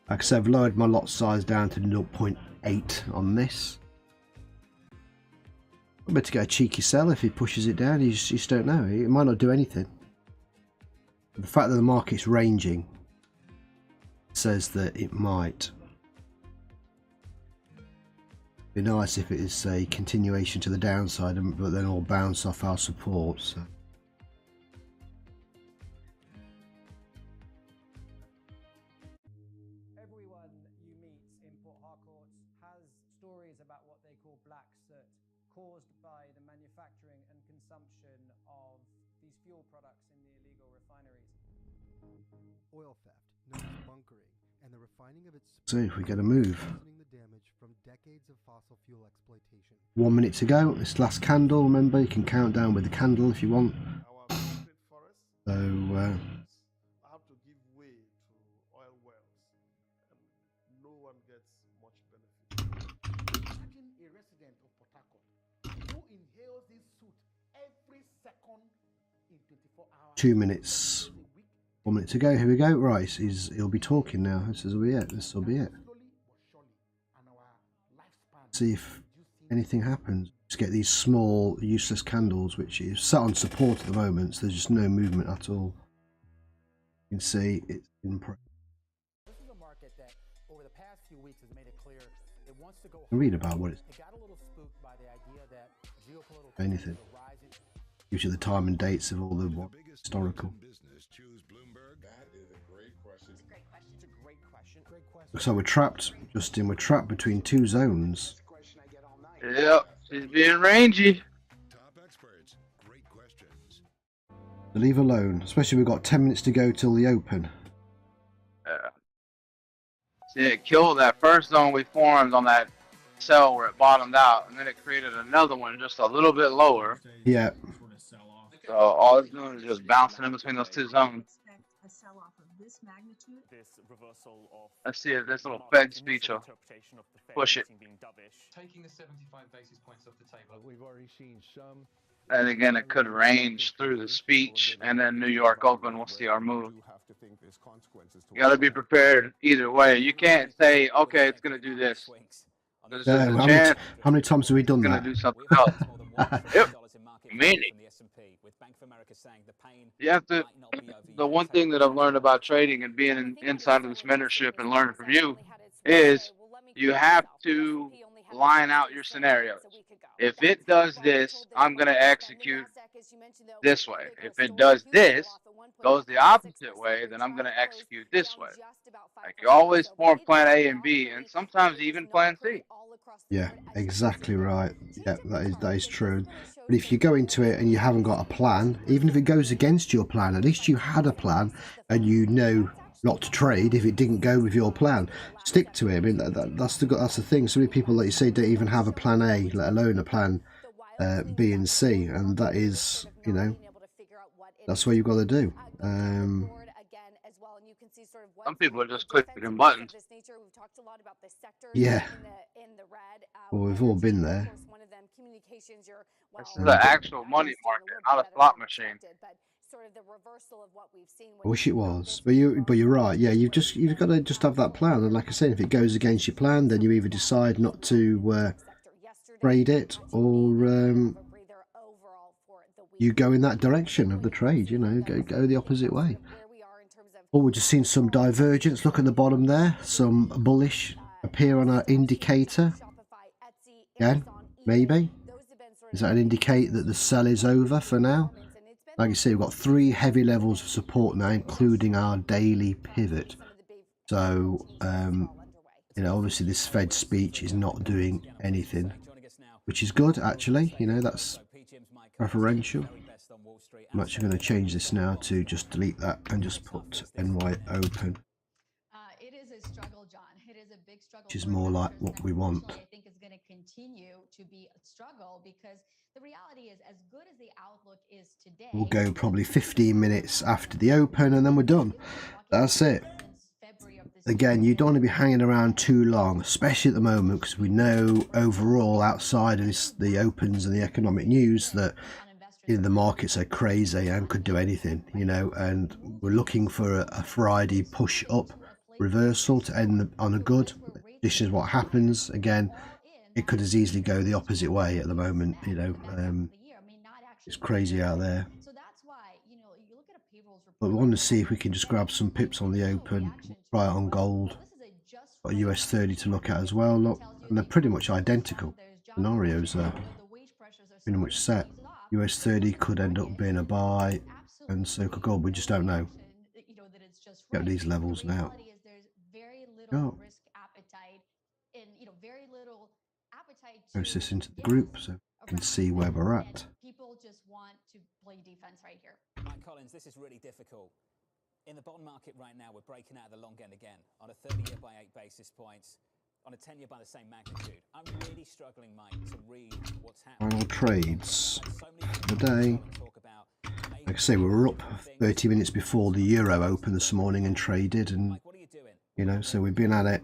Speaker 1: Like I said, I've lowered my lot size down to 0.8 on this. I'm about to get a cheeky sell if he pushes it down. You just don't know. It might not do anything. The fact that the market's ranging says that it might. Be nice if it is a continuation to the downside, but then all bounce off our support. So.
Speaker 19: Everyone you meet in Port Harcourt has stories about what they call black soot caused by the consumption of these fuel products in the illegal refineries.
Speaker 20: Oil theft, known as bunkering, and the refining of its
Speaker 1: See if we get a move.
Speaker 20: the damage from decades of fossil fuel exploitation.
Speaker 1: 1 minute to go. This last candle. Remember, you can count down with the candle if you want. So
Speaker 21: have to give way to oil wells, and no one gets much benefit.
Speaker 22: Imagine a resident of Port Harcourt who inhales this soot every second in 24 hours.
Speaker 1: 2 minutes. 1 minute to go. Here we go. Right, he'll be talking now. This will be it. This will be it. See if anything happens. Just get these small, useless candles, which is sat on support at the moment, so there's just no movement at all. You can see it's in press.
Speaker 22: This is a market that over the past few weeks has made it clear it wants to go.
Speaker 1: Read about what it's.
Speaker 22: It got a little spooked by the idea that geopolitical
Speaker 1: Anything. Gives you the time and dates of all the historical. So we're trapped, Justin. We're trapped between two zones.
Speaker 2: Yep, she's being rangy.
Speaker 1: Leave alone, especially we've got 10 minutes to go till the open.
Speaker 2: Yeah. See, it killed that first zone we formed on that cell where it bottomed out, and then it created another one just a little bit lower.
Speaker 1: Yeah.
Speaker 2: So all it's doing is just bouncing in between those two zones.
Speaker 10: A sell-off of this magnitude.
Speaker 2: Let's see if this little Fed speech will push it.
Speaker 23: Taking the 75 basis points off the table.
Speaker 21: We've already seen some.
Speaker 2: And again, it could range through the speech, and then New York Open, we'll see our move. You got to be prepared either way. You can't say, okay, it's going to do this. There's a
Speaker 1: how many times have we done that?
Speaker 2: Going to do something else. Yep. Many. You have to. The one thing that I've learned about trading and being inside of this mentorship and learning from you is you have to line out your scenarios. If it does this, I'm going to execute this way. If it does this, goes the opposite way, then I'm going to execute this way. Like you always form plan A and B, and sometimes even plan C.
Speaker 1: Yeah, exactly right. Yeah, that is true. But if you go into it and you haven't got a plan, even if it goes against your plan, at least you had a plan and you know not to trade if it didn't go with your plan. Stick to it. I mean, that's the thing. So many people, like you say, don't even have a plan A, let alone a plan B and C, and that is, you know, that's what you've got to do.
Speaker 2: Some people are just clicking buttons.
Speaker 1: Yeah. Well, we've all been there.
Speaker 2: This is the actual money market, not a slot machine.
Speaker 1: I wish it was, but you're right. Yeah, you've got to just have that plan, and like I said, if it goes against your plan, then you either decide not to trade it, or you go in that direction of the trade. You know, go the opposite way. Oh, we've just seen some divergence. Look at the bottom there. Some bullish appear on our indicator. Again, maybe. Is that an indicator that the sell is over for now? Like you say, we've got 3 heavy levels of support now, including our daily pivot. So, you know, obviously this Fed speech is not doing anything, which is good, actually. You know, that's preferential. I'm actually going to change this now to just delete that and just put NY open.
Speaker 24: It is a struggle, John. It is a big struggle.
Speaker 1: Which is more like what we want.
Speaker 24: I think it's going to continue to be a struggle because the reality is, as good as the outlook is today,
Speaker 1: We'll go probably 15 minutes after the open and then we're done. That's it. Again, you don't want to be hanging around too long, especially at the moment, because we know overall outside of the opens and the economic news that, you know, the markets are crazy and could do anything, you know, and we're looking for a Friday push up reversal to end on a good. This is what happens. Again, it could as easily go the opposite way at the moment, you know. It's crazy out there. But we want to see if we can just grab some pips on the open, try it on gold. Got a US 30 to look at as well. Look, and they're pretty much identical scenarios there. Pretty much set. US 30 could end up being a buy, and so could gold. We just don't know. Get these levels now. Oh. Post this into the group so you can see where we're at.
Speaker 24: People just want to play defense right here.
Speaker 5: Mike Collins, this is really difficult. In the bond market right now, we're breaking out of the long end again on a 30-year by 8 basis points, on a 10-year by the same magnitude. I'm really struggling, Mike, to read what's happening.
Speaker 1: Final trades of the day. Like I say, we were up 30 minutes before the euro opened this morning and traded, and you know, so we've been at it.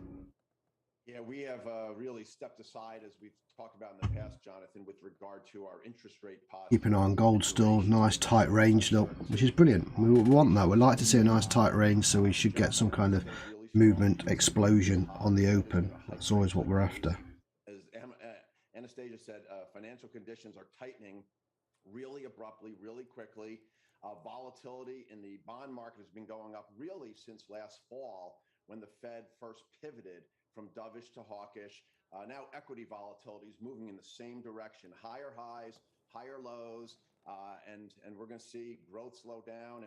Speaker 3: Yeah, we have really stepped aside, as we've talked about in the past, Jonathan, with regard to our interest rate policy.
Speaker 1: Keep an eye on gold still, nice tight range up, which is brilliant. We want that. We'd like to see a nice tight range, so we should get some kind of movement explosion on the open. That's always what we're after.
Speaker 3: As Anastasia said, financial conditions are tightening really abruptly, really quickly. Volatility in the bond market has been going up really since last fall, when the Fed first pivoted from dovish to hawkish. Now equity volatility is moving in the same direction, higher highs, higher lows, and we're going to see growth slow down,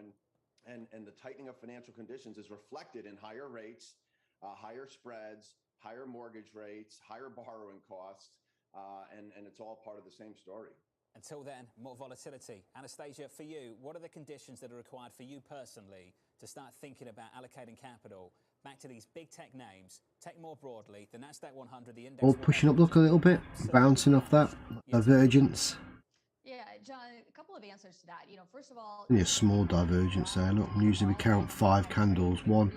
Speaker 3: and the tightening of financial conditions is reflected in higher rates, higher spreads, higher mortgage rates, higher borrowing costs, and it's all part of the same story.
Speaker 5: Until then, more volatility. Anastasia, for you, what are the conditions that are required for you personally to start thinking about allocating capital back to these big tech names, tech more broadly, the NASDAQ 100, the index...
Speaker 1: All pushing up, look a little bit, bouncing off that divergence.
Speaker 24: Yeah, John, a couple of answers to that. You know, first of all,
Speaker 1: Only a small divergence there. Look, usually we count 5 candles. 1,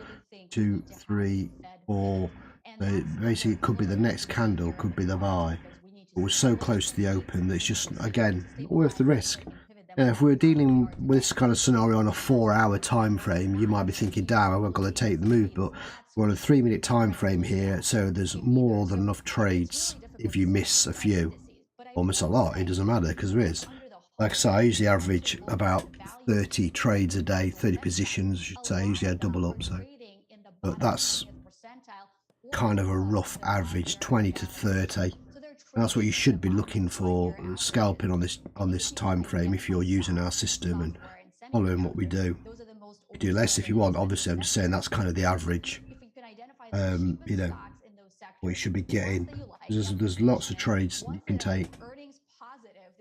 Speaker 1: 2, 3, 4. So basically, it could be the next candle, could be the buy. But we're so close to the open that it's just, again, not worth the risk. Yeah, if we're dealing with this kind of scenario on a 4-hour time frame, you might be thinking, damn, I've got to take the move. But we're on a 3-minute time frame here, so there's more than enough trades if you miss a few. Or miss a lot, it doesn't matter, because there is. Like I say, I usually average about 30 trades a day, 30 positions, I should say. Usually I double up, so. But that's kind of a rough average, 20 to 30. And that's what you should be looking for scalping on this time frame if you're using our system and following what we do. You do less if you want, obviously. I'm just saying that's kind of the average. You know, what you should be getting. There's lots of trades you can take,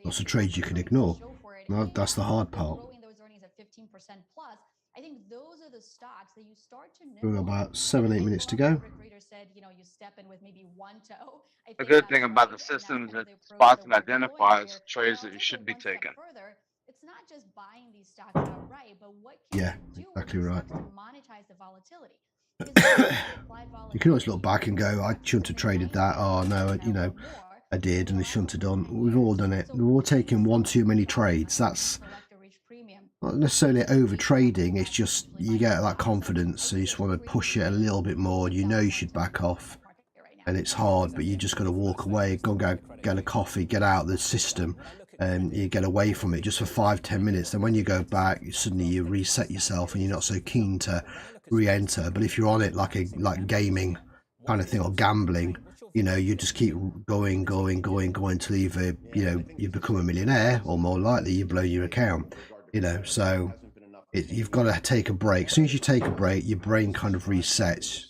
Speaker 1: lots of trades you can ignore. That's the hard part.
Speaker 24: I think those are the stocks that you start to
Speaker 1: We've got about 7-8 minutes to go.
Speaker 24: said, you know, you step in with maybe one toe.
Speaker 2: The good thing about the system is it spots and identifies trades that you should be taking.
Speaker 24: It's not just buying these stocks outright, but what can
Speaker 1: Yeah,
Speaker 24: you do
Speaker 1: exactly right.
Speaker 24: to monetize the volatility?
Speaker 1: You can always look back and go, I shouldn't have traded that. Oh no, you know, I did, and I shouldn't have done. We've all done it. We've all taken one too many trades. That's not necessarily over trading. It's just you get that confidence, so you just want to push it a little bit more. You know you should back off, and it's hard, but you just got to walk away, go get a coffee, get out of the system, and you get away from it just for 5-10 minutes. Then when you go back, suddenly you reset yourself, and you're not so keen to re-enter. But if you're on it like gaming kind of thing or gambling, you know, you just keep going till either, you know, you become a millionaire, or more likely you blow your account. You know, so you've got to take a break. As soon as you take a break, your brain kind of resets,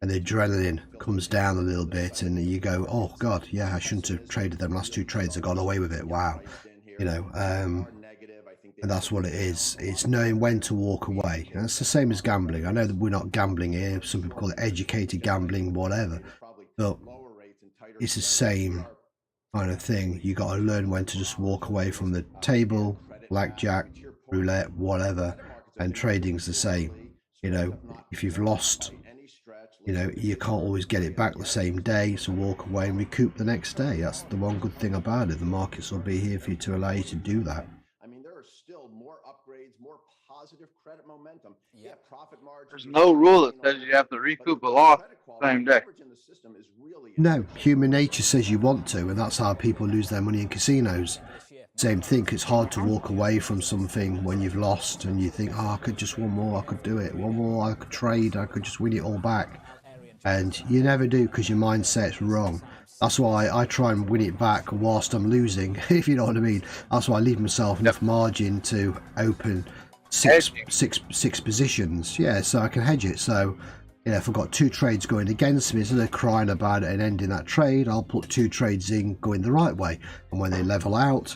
Speaker 1: and the adrenaline comes down a little bit, and you go, oh god, yeah, I shouldn't have traded them last 2 trades. I got away with it. Wow. You know, and that's what it is. It's knowing when to walk away. And it's the same as gambling. I know that we're not gambling here. Some people call it educated gambling, whatever. But it's the same kind of thing. You got to learn when to just walk away from the table, blackjack, roulette, whatever. And trading's the same. You know, if you've lost, you know, you can't always get it back the same day, so walk away and recoup the next day. That's the one good thing about it. The markets will be here for you to allow you to do that.
Speaker 3: I mean, there are still more upgrades, more positive credit momentum. Yeah, profit margins.
Speaker 2: There's no rule that says you have to recoup a loss same day.
Speaker 1: No, human nature says you want to, and that's how people lose their money in casinos. Same thing, it's hard to walk away from something when you've lost and you think, oh, I could just one more, I could do it. One more, I could trade, I could just win it all back. And you never do, because your mindset's wrong. That's why I try and win it back whilst I'm losing, if you know what I mean. That's why I leave myself enough margin to open six positions. Yeah, so I can hedge it. So, you know, if I've got 2 trades going against me, instead of crying about it and ending that trade, I'll put 2 trades in going the right way. And when they level out,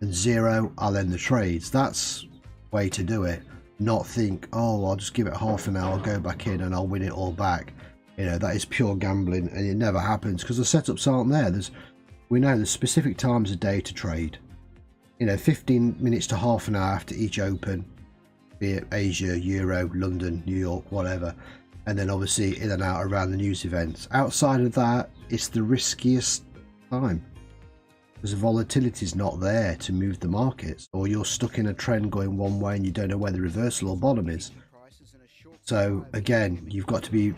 Speaker 1: and 0, I'll end the trades. That's the way to do it. Not think, oh, I'll just give it half an hour, I'll go back in and I'll win it all back. You know, that is pure gambling, and it never happens because the setups aren't there. We know there's specific times a day to trade. You know, 15 minutes to half an hour after each open, be it Asia, Euro, London, New York, whatever. And then obviously in and out around the news events. Outside of that, it's the riskiest time, because the volatility is not there to move the markets, or you're stuck in a trend going one way and you don't know where the reversal or bottom is. So again, you've got to be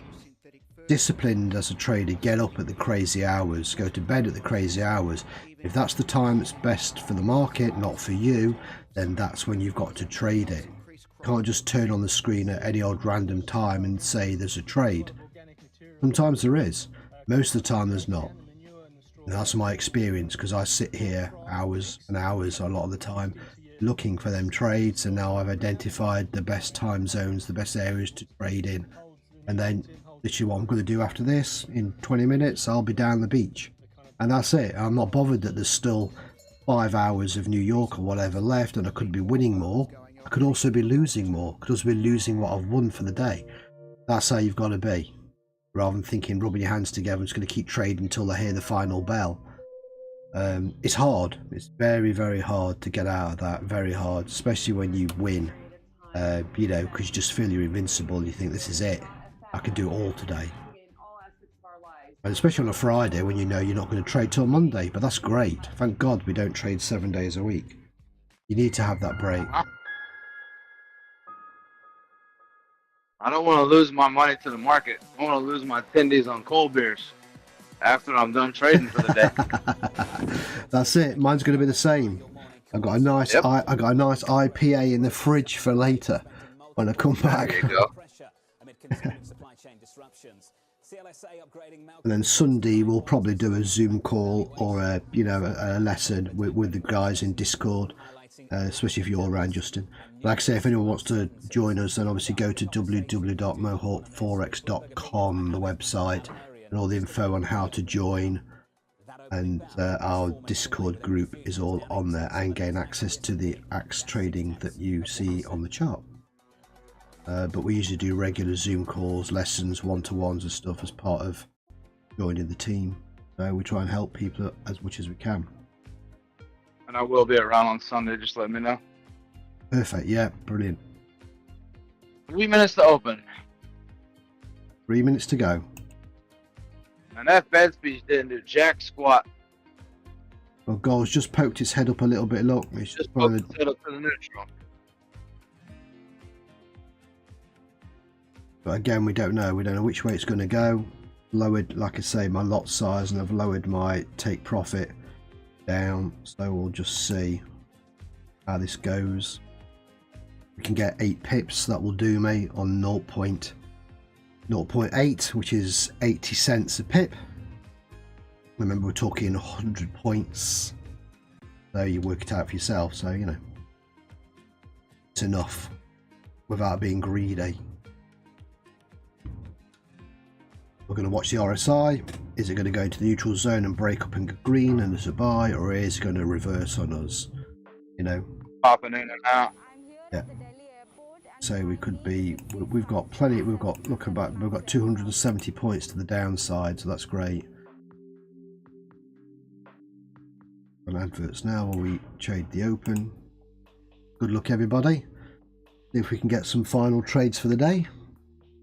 Speaker 1: disciplined as a trader. Get up at the crazy hours, go to bed at the crazy hours. If that's the time that's best for the market, not for you, then that's when you've got to trade it. You can't just turn on the screen at any old random time and say there's a trade. Sometimes there is, most of the time there's not. And that's my experience, because I sit here hours and hours a lot of the time looking for them trades, and now I've identified the best time zones, the best areas to trade in. And then literally what I'm going to do after this, in 20 minutes I'll be down the beach, and that's it. I'm not bothered that there's still 5 hours of New York or whatever left, and I could be winning more. I could also be losing more. I could also be losing what I've won for the day. That's how you've got to be, rather than thinking, rubbing your hands together and just going to keep trading until I hear the final bell. It's hard. It's very, very hard to get out of that. Very hard, especially when you win. You know, because you just feel you're invincible. You think, this is it. I can do it all today. And especially on a Friday when you know you're not going to trade till Monday. But that's great. Thank God we don't trade 7 days a week. You need to have that break.
Speaker 2: I don't want to lose my money to the market. I want to lose my attendees on cold beers after I'm done trading for the day.
Speaker 1: That's it. Mine's going to be the same. I've got a nice, I got a nice IPA in the fridge for later when I come back.
Speaker 2: There you go.
Speaker 1: And then Sunday we'll probably do a Zoom call or a, you know, a lesson with the guys in Discord, especially if you're around, Justin. Like I say, if anyone wants to join us, then obviously go to www.mohawkforex.com, the website, and all the info on how to join. And our Discord group is all on there, and gain access to the axe trading that you see on the chart. But we usually do regular Zoom calls, lessons, one-to-ones and stuff as part of joining the team. So we try and help people as much as we can.
Speaker 2: And I will be around on Sunday, just let me know.
Speaker 1: Perfect, yeah, brilliant.
Speaker 2: 3 minutes to open.
Speaker 1: 3 minutes to go.
Speaker 2: And that bed speech didn't do jack squat.
Speaker 1: Well, Gold's just poked his head up a little bit, look. He's
Speaker 2: Just poked his head up to the neutral.
Speaker 1: But again, we don't know. We don't know which way it's going to go. Lowered, like I say, my lot size, and I've lowered my take profit down. So we'll just see how this goes. We can get 8 pips. That will do me on 0.8, which is 80 cents a pip. Remember, we're talking 100 points. So you work it out for yourself. So, you know, it's enough without being greedy. We're going to watch the RSI. Is it going to go into the neutral zone and break up and go green and there's a buy, or is it going to reverse on us? You know,
Speaker 2: popping in and out.
Speaker 1: Yeah. So we could be. We've got plenty. We've got, looking back, we've got 270 points to the downside, so that's great. On adverts now, while we trade the open. Good luck, everybody. See if we can get some final trades for the day.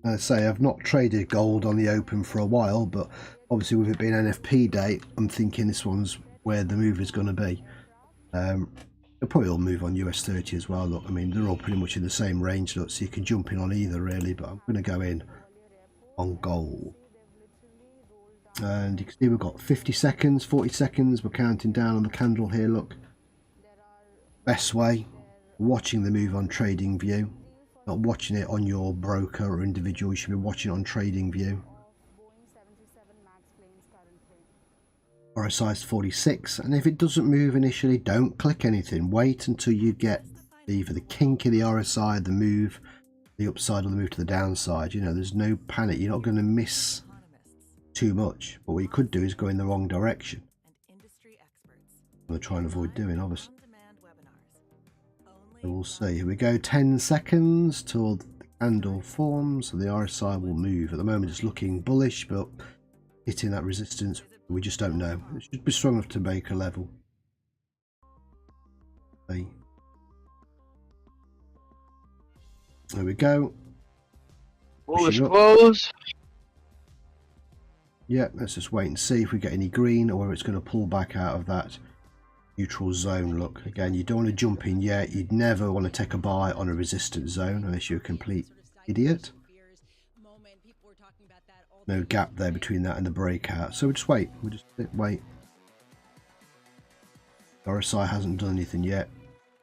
Speaker 1: As I say, I've not traded gold on the open for a while, but obviously with it being NFP day, I'm thinking this one's where the move is going to be. They'll probably all move on US 30 as well. Look, I mean, they're all pretty much in the same range, look, so you can jump in on either really, but I'm going to go in on gold. And you can see we've got 50 seconds, 40 seconds. We're counting down on the candle here, look. Best way, watching the move on Trading View. Not watching it on your broker or individual, you should be watching it on Trading View. RSI is 46, and if it doesn't move initially, don't click anything. Wait until you get either the kink in the RSI, the move, the upside, or the move to the downside. You know, there's no panic. You're not going to miss too much. But what you could do is go in the wrong direction. I'm going to try and avoid doing, obviously. we'll see. Here we go. 10 seconds till the candle forms, so the RSI will move. At the moment, it's looking bullish, but hitting that resistance, we just don't know. It should be strong enough to make a level. Okay. There we go.
Speaker 2: Bullish close.
Speaker 1: Yeah, let's just wait and see if we get any green or whether it's going to pull back out of that neutral zone. Look, again, you don't want to jump in yet. You'd never want to take a buy on a resistance zone unless you're a complete idiot. No gap there between that and the breakout. So we'll just wait. We'll just wait. RSI hasn't done anything yet.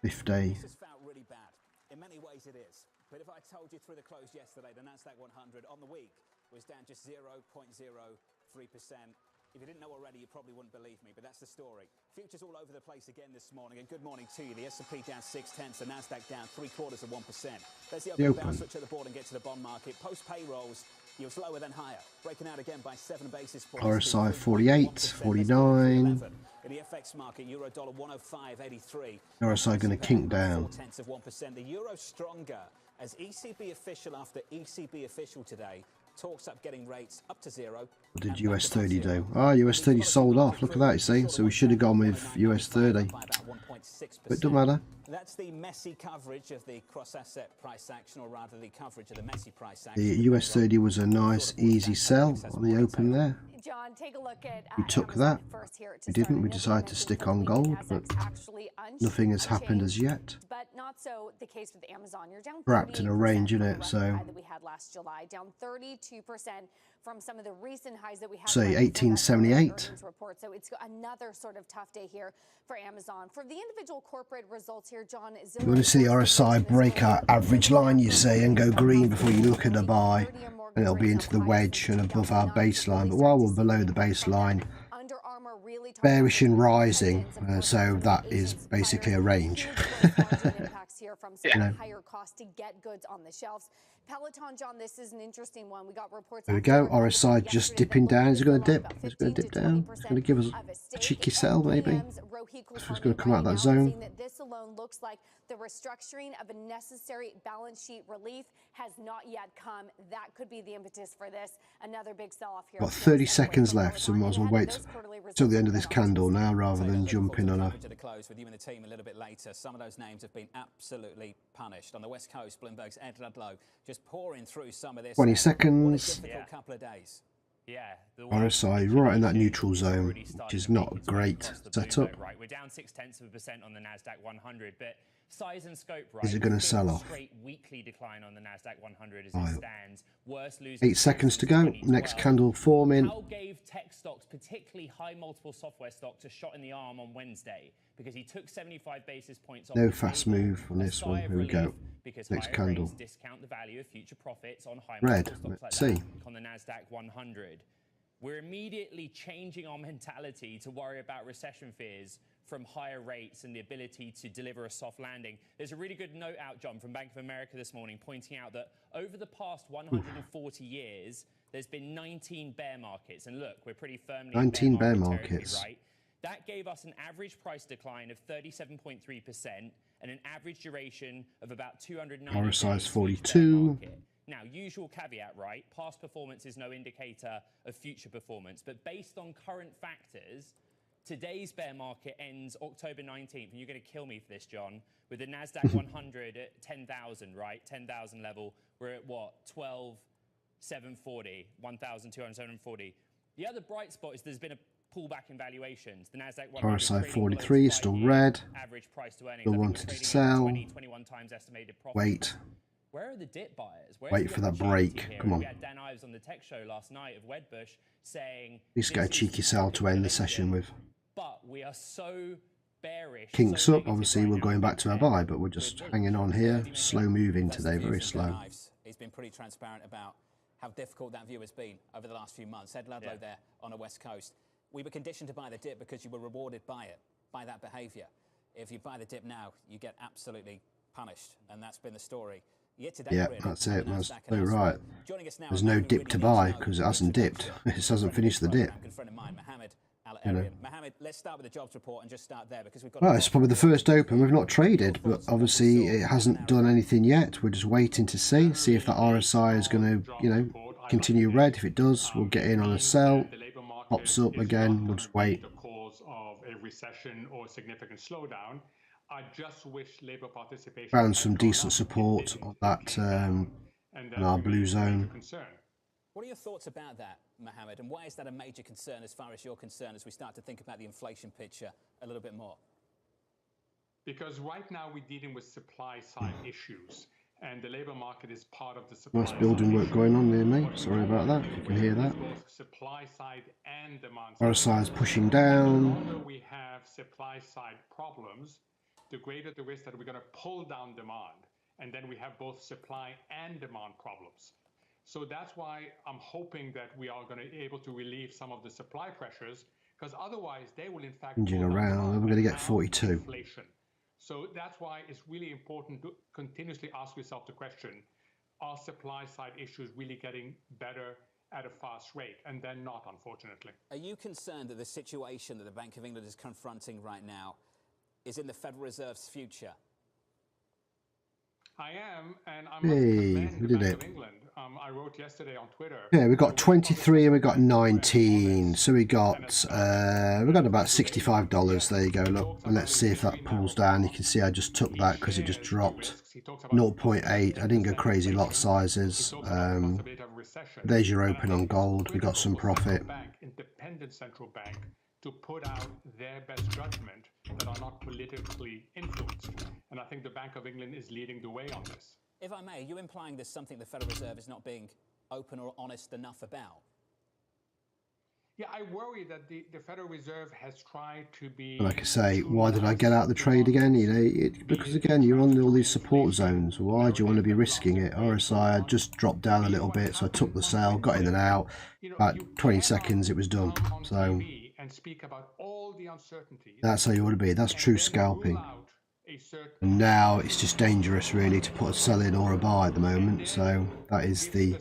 Speaker 1: 50.
Speaker 5: In many ways it is. But if I told you through the close yesterday, the Nasdaq 100 on the week was down just 0.03%. If you didn't know already, you probably wouldn't believe me, but that's the story. Futures all over the place again this morning, and good morning to you. The S&P down 0.6, the Nasdaq down 0.75%. Let's see open bounce, switch to the board and get to the bond market. Post payrolls, yields lower than higher, breaking out again by 7 basis points.
Speaker 1: RSI 48, 49.
Speaker 5: In the FX market, euro dollar 105.83.
Speaker 1: RSI going to kink down.
Speaker 5: 0.4%. The euro stronger as ECB official after ECB official today talks up getting rates up to zero.
Speaker 1: What did US 30 do? Ah, US 30 sold off. Look at that, you see. So we should have gone with US 30. But it doesn't matter.
Speaker 5: That's the messy coverage of the cross-asset price action, or rather the coverage of the messy price action.
Speaker 1: The US 30 was a nice, easy sell on the open there.
Speaker 18: John, take a look at
Speaker 1: We took that. We didn't. We decided to stick on gold, but nothing has happened as yet.
Speaker 18: But not so the case with Amazon. You're down
Speaker 1: Wrapped in a range, in it. So
Speaker 18: that we had last July, down 32% from some of the recent highs that we had.
Speaker 1: say 1878.
Speaker 18: Report. So it's another sort of tough day here for Amazon. For the individual corporate results here, John,
Speaker 1: you want to see the RSI break our average line, you say, and go green before you look at a buy, and it'll be into the wedge and above our baseline. But while we're below the baseline, bearish and rising, so that is basically a range.
Speaker 18: Here from some higher cost to get goods on the shelves. Peloton, John, this is an interesting one. We got reports.
Speaker 1: There we go. RSI just dipping down. Is it going to dip? Is it going to dip down? It's going to give us a cheeky sell, maybe. It's going to come out of that zone.
Speaker 18: This alone looks like the restructuring of a necessary balance sheet relief has not yet come. That could be the impetus for this. Another big sell-off here.
Speaker 1: Got 30 seconds left, so we might as well wait till the end of this candle now, rather than jumping on a.
Speaker 5: To the close with you and the team a little bit later. Some of those names have been absolutely punished. On the West Coast, Bloomberg's Ed Ludlow just pouring through some of this.
Speaker 1: 20 seconds.
Speaker 5: Couple of days.
Speaker 4: Yeah,
Speaker 1: RSI right in that neutral zone, which is not a great setup.
Speaker 4: Right, we're down 0.6% on the Nasdaq 100, but size and scope, right?
Speaker 1: Is it going to sell off?
Speaker 4: Straight weekly decline on the Nasdaq 100 as it stands. Worst losers.
Speaker 1: 8 seconds to go. Next candle forming.
Speaker 4: Powell gave tech stocks, particularly high multiple software stocks, a shot in the arm on Wednesday because he took 75 basis points off.
Speaker 1: No fast move on this one. Here we go. Next candle.
Speaker 4: Discount the value of future profits on high
Speaker 1: red.
Speaker 4: Let's
Speaker 1: like
Speaker 4: see.
Speaker 1: That,
Speaker 4: on the Nasdaq 100. We're immediately changing our mentality to worry about recession fears from higher rates and the ability to deliver a soft landing. There's a really good note out, John, from Bank of America this morning pointing out that over the past 140 years, there's been 19 bear markets. And look, we're pretty firmly
Speaker 1: 19
Speaker 4: in bear
Speaker 1: markets.
Speaker 4: Territory, right? That gave us an average price decline of 37.3% and an average duration of about 290
Speaker 1: RSI is 42.
Speaker 4: Now, usual caveat, right? Past performance is no indicator of future performance. But based on current factors, today's bear market ends October 19th. And you're going to kill me for this, John. With the Nasdaq 100 at 10,000, right? 10,000 level. We're at what? 12,740, 1,240. The other bright spot is there's been a pullback in valuations. The Nasdaq 100
Speaker 1: RSI 43 is still red.
Speaker 4: Average price to earnings.
Speaker 1: Still wanted to sell.
Speaker 4: 21 times estimated profit.
Speaker 1: Wait.
Speaker 4: Where are the dip buyers?
Speaker 1: Wait for that break.
Speaker 4: Here?
Speaker 1: Come on.
Speaker 4: We had Dan Ives on the tech show last night of Wedbush saying.
Speaker 1: At least get a cheeky sell to end the session with.
Speaker 4: But we are so bearish.
Speaker 1: Kinks up. Obviously, we're going back to our buy, but we're just hanging on here. Slow moving today, very slow.
Speaker 5: He's been pretty transparent about how difficult that view has been over the last few months. Ed Ludlow there on the West Coast. We were conditioned to buy the dip because you were rewarded by it, by that behaviour. If you buy the dip now, you get absolutely punished, and that's been the story.
Speaker 1: Yeah, that's it. That's so right. There's no dip to buy because it hasn't dipped. It hasn't finished the dip.
Speaker 5: Good friend of mine, Mohammed
Speaker 1: You know.
Speaker 5: Mohammed, let's start with the jobs report and just start there because we've got.
Speaker 1: Well, it's probably the first open we've not traded, but obviously it hasn't done anything yet. We're just waiting to see if the RSI is going to, you know, continue red. If it does, we'll get in on a sell. Pops up again, we'll just wait.
Speaker 7: The cause of a recession or significant slowdown. I just wish labor participation
Speaker 1: Found some decent support on that on our blue zone.
Speaker 5: What are your thoughts about that, Mohammed, and why is that a major concern as far as you're concerned as we start to think about the inflation picture a little bit more?
Speaker 7: Because right now we're dealing with supply side issues, and the labor market is part of the supply
Speaker 1: Nice building work going on near me. Sorry about that, you can hear that.
Speaker 7: Both supply side and demand side.
Speaker 1: RSI is pushing down.
Speaker 7: The longer we have supply side problems, the greater the risk that we're going to pull down demand, and then we have both supply and demand problems. So that's why I'm hoping that we are going to be able to relieve some of the supply pressures, because otherwise they will in fact
Speaker 1: Engine around, we're going to get 42.
Speaker 7: Inflation. So that's why it's really important to continuously ask yourself the question, are supply side issues really getting better at a fast rate? And they're not, unfortunately.
Speaker 5: Are you concerned that the situation that the Bank of England is confronting right now is in the Federal Reserve's future?
Speaker 7: I am, and I
Speaker 1: Hey, we did it.
Speaker 7: I wrote yesterday on Twitter.
Speaker 1: Yeah, we got 23 and we got 19. So we got about $65. There you go. Look, and let's see if that pulls down. You can see I just took that because it just dropped 0.8. I didn't go crazy lot sizes. There's your open on gold. We got some profit.
Speaker 7: Independent central bank to put out their best judgment that are not politically influenced. And I think the Bank of England is leading the way on this.
Speaker 5: If I may, are you implying there's something the Federal Reserve is not being open or honest enough about?
Speaker 7: Yeah, I worry that the Federal Reserve has tried to be...
Speaker 1: Like I say, why did I get out of the trade again? You know, because again, you're on all these support zones. Why do you want to be risking it? RSI had just dropped down a little bit, so I took the sell, got in and out. About 20 seconds, it was done. So that's how you want to be. That's true scalping. And now it's just dangerous, really, to put a sell in or a buy at the moment. So that's the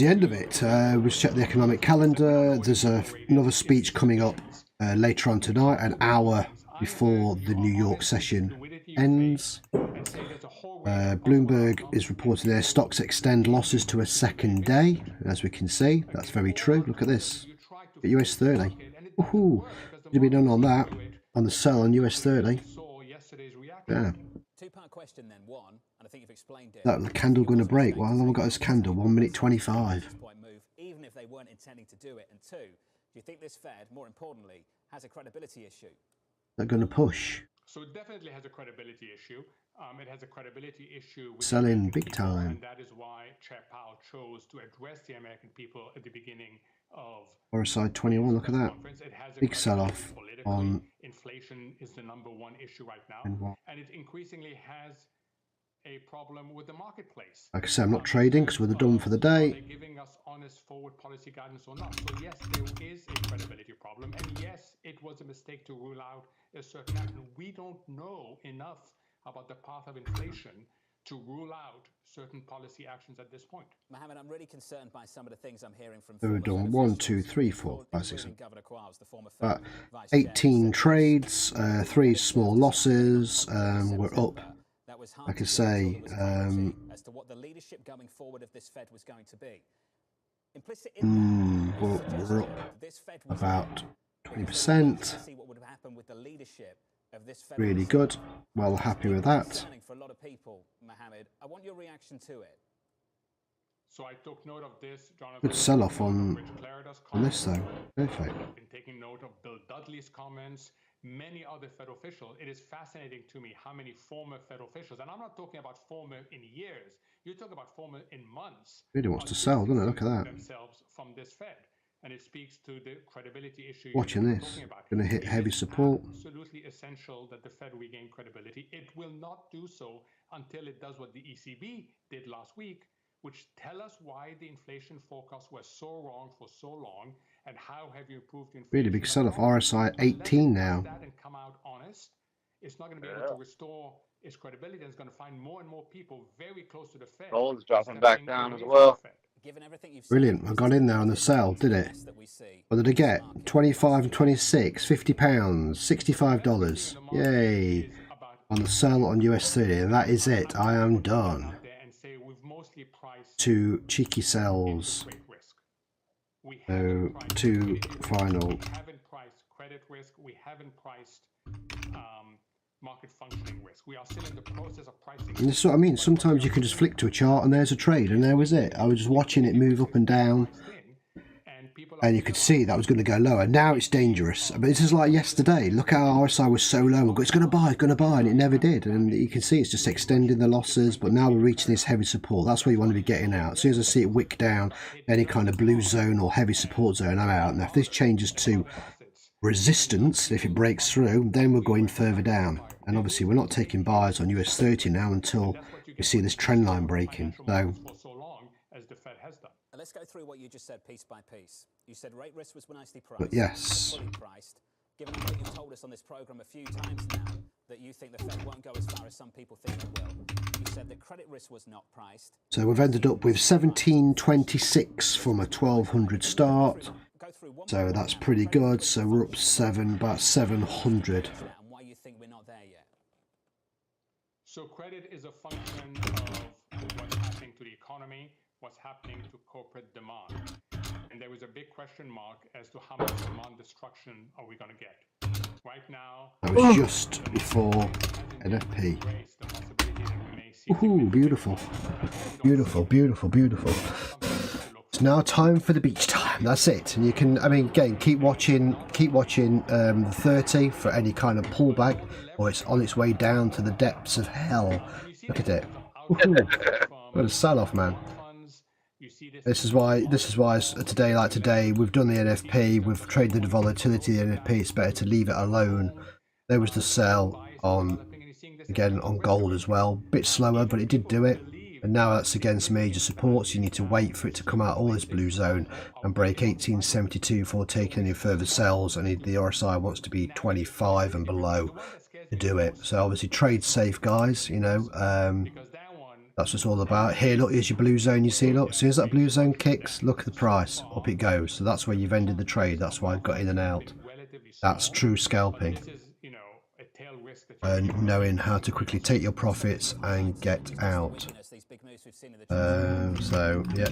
Speaker 1: end of it. We'll check the economic calendar. There's another speech coming up later on tonight, an hour before the New York session ends. Bloomberg is reporting their stocks extend losses to a second day. As we can see, that's very true. Look at this. At US 30. Woohoo! You've been done on that, on the sell on US 30. Yeah.
Speaker 5: Two-part question then. One, and I think you've explained it.
Speaker 1: That candle going to break. Well, how long have we got this candle? 1 minute 25.
Speaker 5: Even if they weren't intending to do it. And two, do you think this Fed, more importantly, has a credibility issue?
Speaker 1: They're going to push.
Speaker 7: So it definitely has a credibility issue. It has a credibility issue with
Speaker 1: selling big time.
Speaker 7: And that is why Chair Powell chose to address the American people at the beginning of
Speaker 1: RSI 21, look at that. Big sell-off on
Speaker 7: inflation is the #1 issue right now, and it increasingly has a problem with the marketplace.
Speaker 1: Like I say, I'm not trading because we're done for the day.
Speaker 7: Are they giving us honest forward policy guidance or not? So yes, there is a credibility problem, and yes, it was a mistake to rule out a certain action. We don't know enough about the path of inflation to rule out certain policy actions at this point.
Speaker 5: Mohammed, I'm really concerned by some of the things I'm hearing from...
Speaker 1: So we've done 1, 2, 3, 4, 5, 6, 7. 18 trades, 3 small losses. We're up. Like I say,
Speaker 5: as to what the leadership going forward of this Fed was going to be.
Speaker 1: we're up about 20%. Really good. Well, happy with that.
Speaker 5: For a lot of people, Mohammed, I want your reaction to it.
Speaker 7: So I took note of this, Jonathan.
Speaker 1: Good sell-off on this though. Perfect.
Speaker 7: I've been taking note of Bill Dudley's comments, many other Fed officials. It is fascinating to me how many former Fed officials, and I'm not talking about former in years, you're talking about former in months.
Speaker 1: Really wants to sell, doesn't it? Look at that.
Speaker 7: Themselves from this Fed. And it speaks to the credibility issue.
Speaker 1: Watching this. Going to hit heavy support.
Speaker 7: Absolutely essential that the Fed regain credibility. It will not do so until it does what the ECB did last week, which tell us why the inflation forecasts were so wrong for so long, and how have you improved inflation.
Speaker 1: Really big sell-off. RSI 18 now.
Speaker 7: And come out honest. It's not going to be able to restore its credibility, and it's going to find more and more people very close to the Fed.
Speaker 2: Gold's dropping back down as well.
Speaker 1: Brilliant. I got in there on the sell, did it? What did I get? 25 and 26, £50, $65. Yay. On the sell on US 30. And that is it. I am done. 2 cheeky sells. So 2 final.
Speaker 7: We haven't priced credit risk. We haven't priced market functioning risk. We are still in the process of pricing.
Speaker 1: And this is what I mean. Sometimes you can just flick to a chart and there's a trade, and there was it. I was just watching it move up and down, and you could see that was going to go lower. Now it's dangerous. But this is like yesterday. Look how RSI was so low. It's going to buy, and it never did. And you can see it's just extending the losses. But now we're reaching this heavy support. That's where you want to be getting out. As soon as I see it wick down any kind of blue zone or heavy support zone, I'm out. Now if this changes to resistance, if it breaks through, then we're going further down. And obviously we're not taking buys on US 30 now until we see this trend line breaking. So
Speaker 5: let's go through what you just said piece by piece. You said rate risk was nicely priced.
Speaker 1: but yes,
Speaker 5: Fully priced. Given what you've told us on this program a few times now, that you think the Fed won't go as far as some people think it will. You said the credit risk was not priced.
Speaker 1: so we've ended up with 1726 from a 1200 start. So that's pretty good. So we're up about 700.
Speaker 5: And why you think we're not there yet?
Speaker 7: So credit is a function of what's happening to the economy, what's happening to corporate demand. And there was a big question mark as to how much demand destruction are we going to get. Right now,
Speaker 1: That was just before NFP. Ooh, beautiful. Beautiful, beautiful, beautiful. It's now time for the beach time. That's it. And you can, I mean, again, keep watching the 30 for any kind of pullback, or it's on its way down to the depths of hell. Look at it. Ooh, what a sell-off, man. This is why today, like today, we've done the NFP, we've traded the volatility of the NFP. It's better to leave it alone. There was the sell on, again, on gold as well. Bit slower, but it did do it. And now that's against major supports. You need to wait for it to come out all this blue zone and break 1872 before taking any further sells. And the RSI wants to be 25 and below to do it. So obviously trade safe, guys. You know, that's what it's all about. Here, look, here's your blue zone. You see, look, as soon as that blue zone kicks, look at the price, up it goes. So that's where you've ended the trade. That's why I've got in and out. That's true scalping. And knowing how to quickly take your profits and get out. So yeah,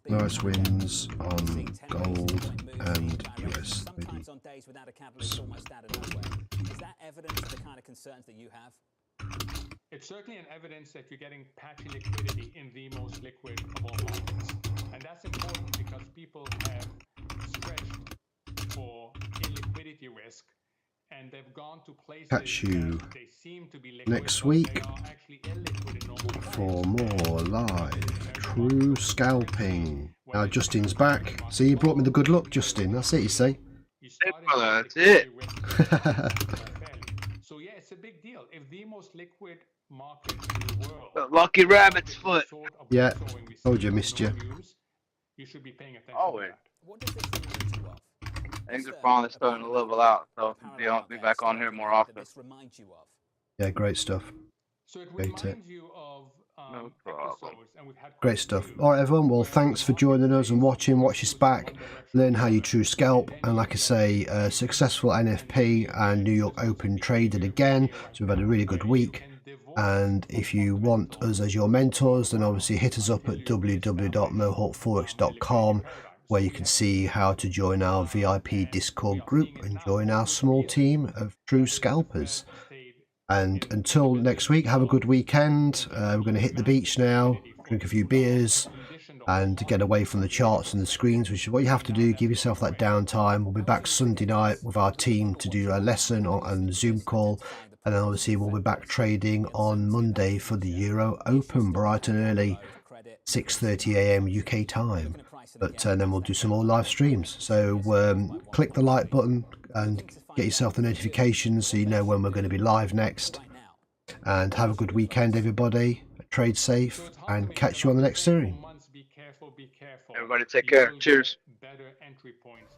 Speaker 1: nice wins on gold and US.
Speaker 5: Is that evidence of the kind of concerns that you have?
Speaker 7: it's certainly an evidence that you're getting patchy liquidity in the most liquid of all markets. And that's important because people have stretched for illiquidity risk and they've gone to places
Speaker 1: Catch you
Speaker 7: that they seem to be liquid,
Speaker 1: next
Speaker 7: but
Speaker 1: week
Speaker 7: they are actually illiquid in normal
Speaker 1: for more live true scalping. Now Justin's back. See, you brought me the good luck, Justin. That's it, you see.
Speaker 2: That's it.
Speaker 7: So yeah, it's a big deal. If the most liquid market in the world,
Speaker 2: Lucky rabbit's foot.
Speaker 1: Yeah, told you, missed you.
Speaker 7: you should be paying attention
Speaker 2: Oh,
Speaker 7: to
Speaker 2: wait.
Speaker 7: that.
Speaker 5: What does this remind you of?
Speaker 2: Things are finally starting to level out, so I'll be back on here more often.
Speaker 5: This reminds you of?
Speaker 1: Yeah, great stuff.
Speaker 7: So it
Speaker 1: Great
Speaker 7: reminds you of
Speaker 2: No problem.
Speaker 7: episodes, and we've had
Speaker 1: Great stuff. All right, everyone. Well, thanks for joining us and watching. Watch this back. Learn how you true scalp. And like I say, successful NFP and New York Open traded again. So we've had a really good week. And if you want us as your mentors, then obviously hit us up at www.mohawkforex.com, where you can see how to join our VIP Discord group and join our small team of true scalpers. And until next week, have a good weekend. We're going to hit the beach now, drink a few beers, and get away from the charts and the screens, which is what you have to do. Give yourself that downtime. We'll be back Sunday night with our team to do a lesson on Zoom call. And then obviously we'll be back trading on Monday for the Euro Open, bright and early, 6:30 AM UK time. But then we'll do some more live streams. So click the like button and get yourself the notifications so you know when we're going to be live next. And have a good weekend, everybody. Trade safe and catch you on the next series.
Speaker 2: Everybody take care. Cheers.
Speaker 7: Better entry points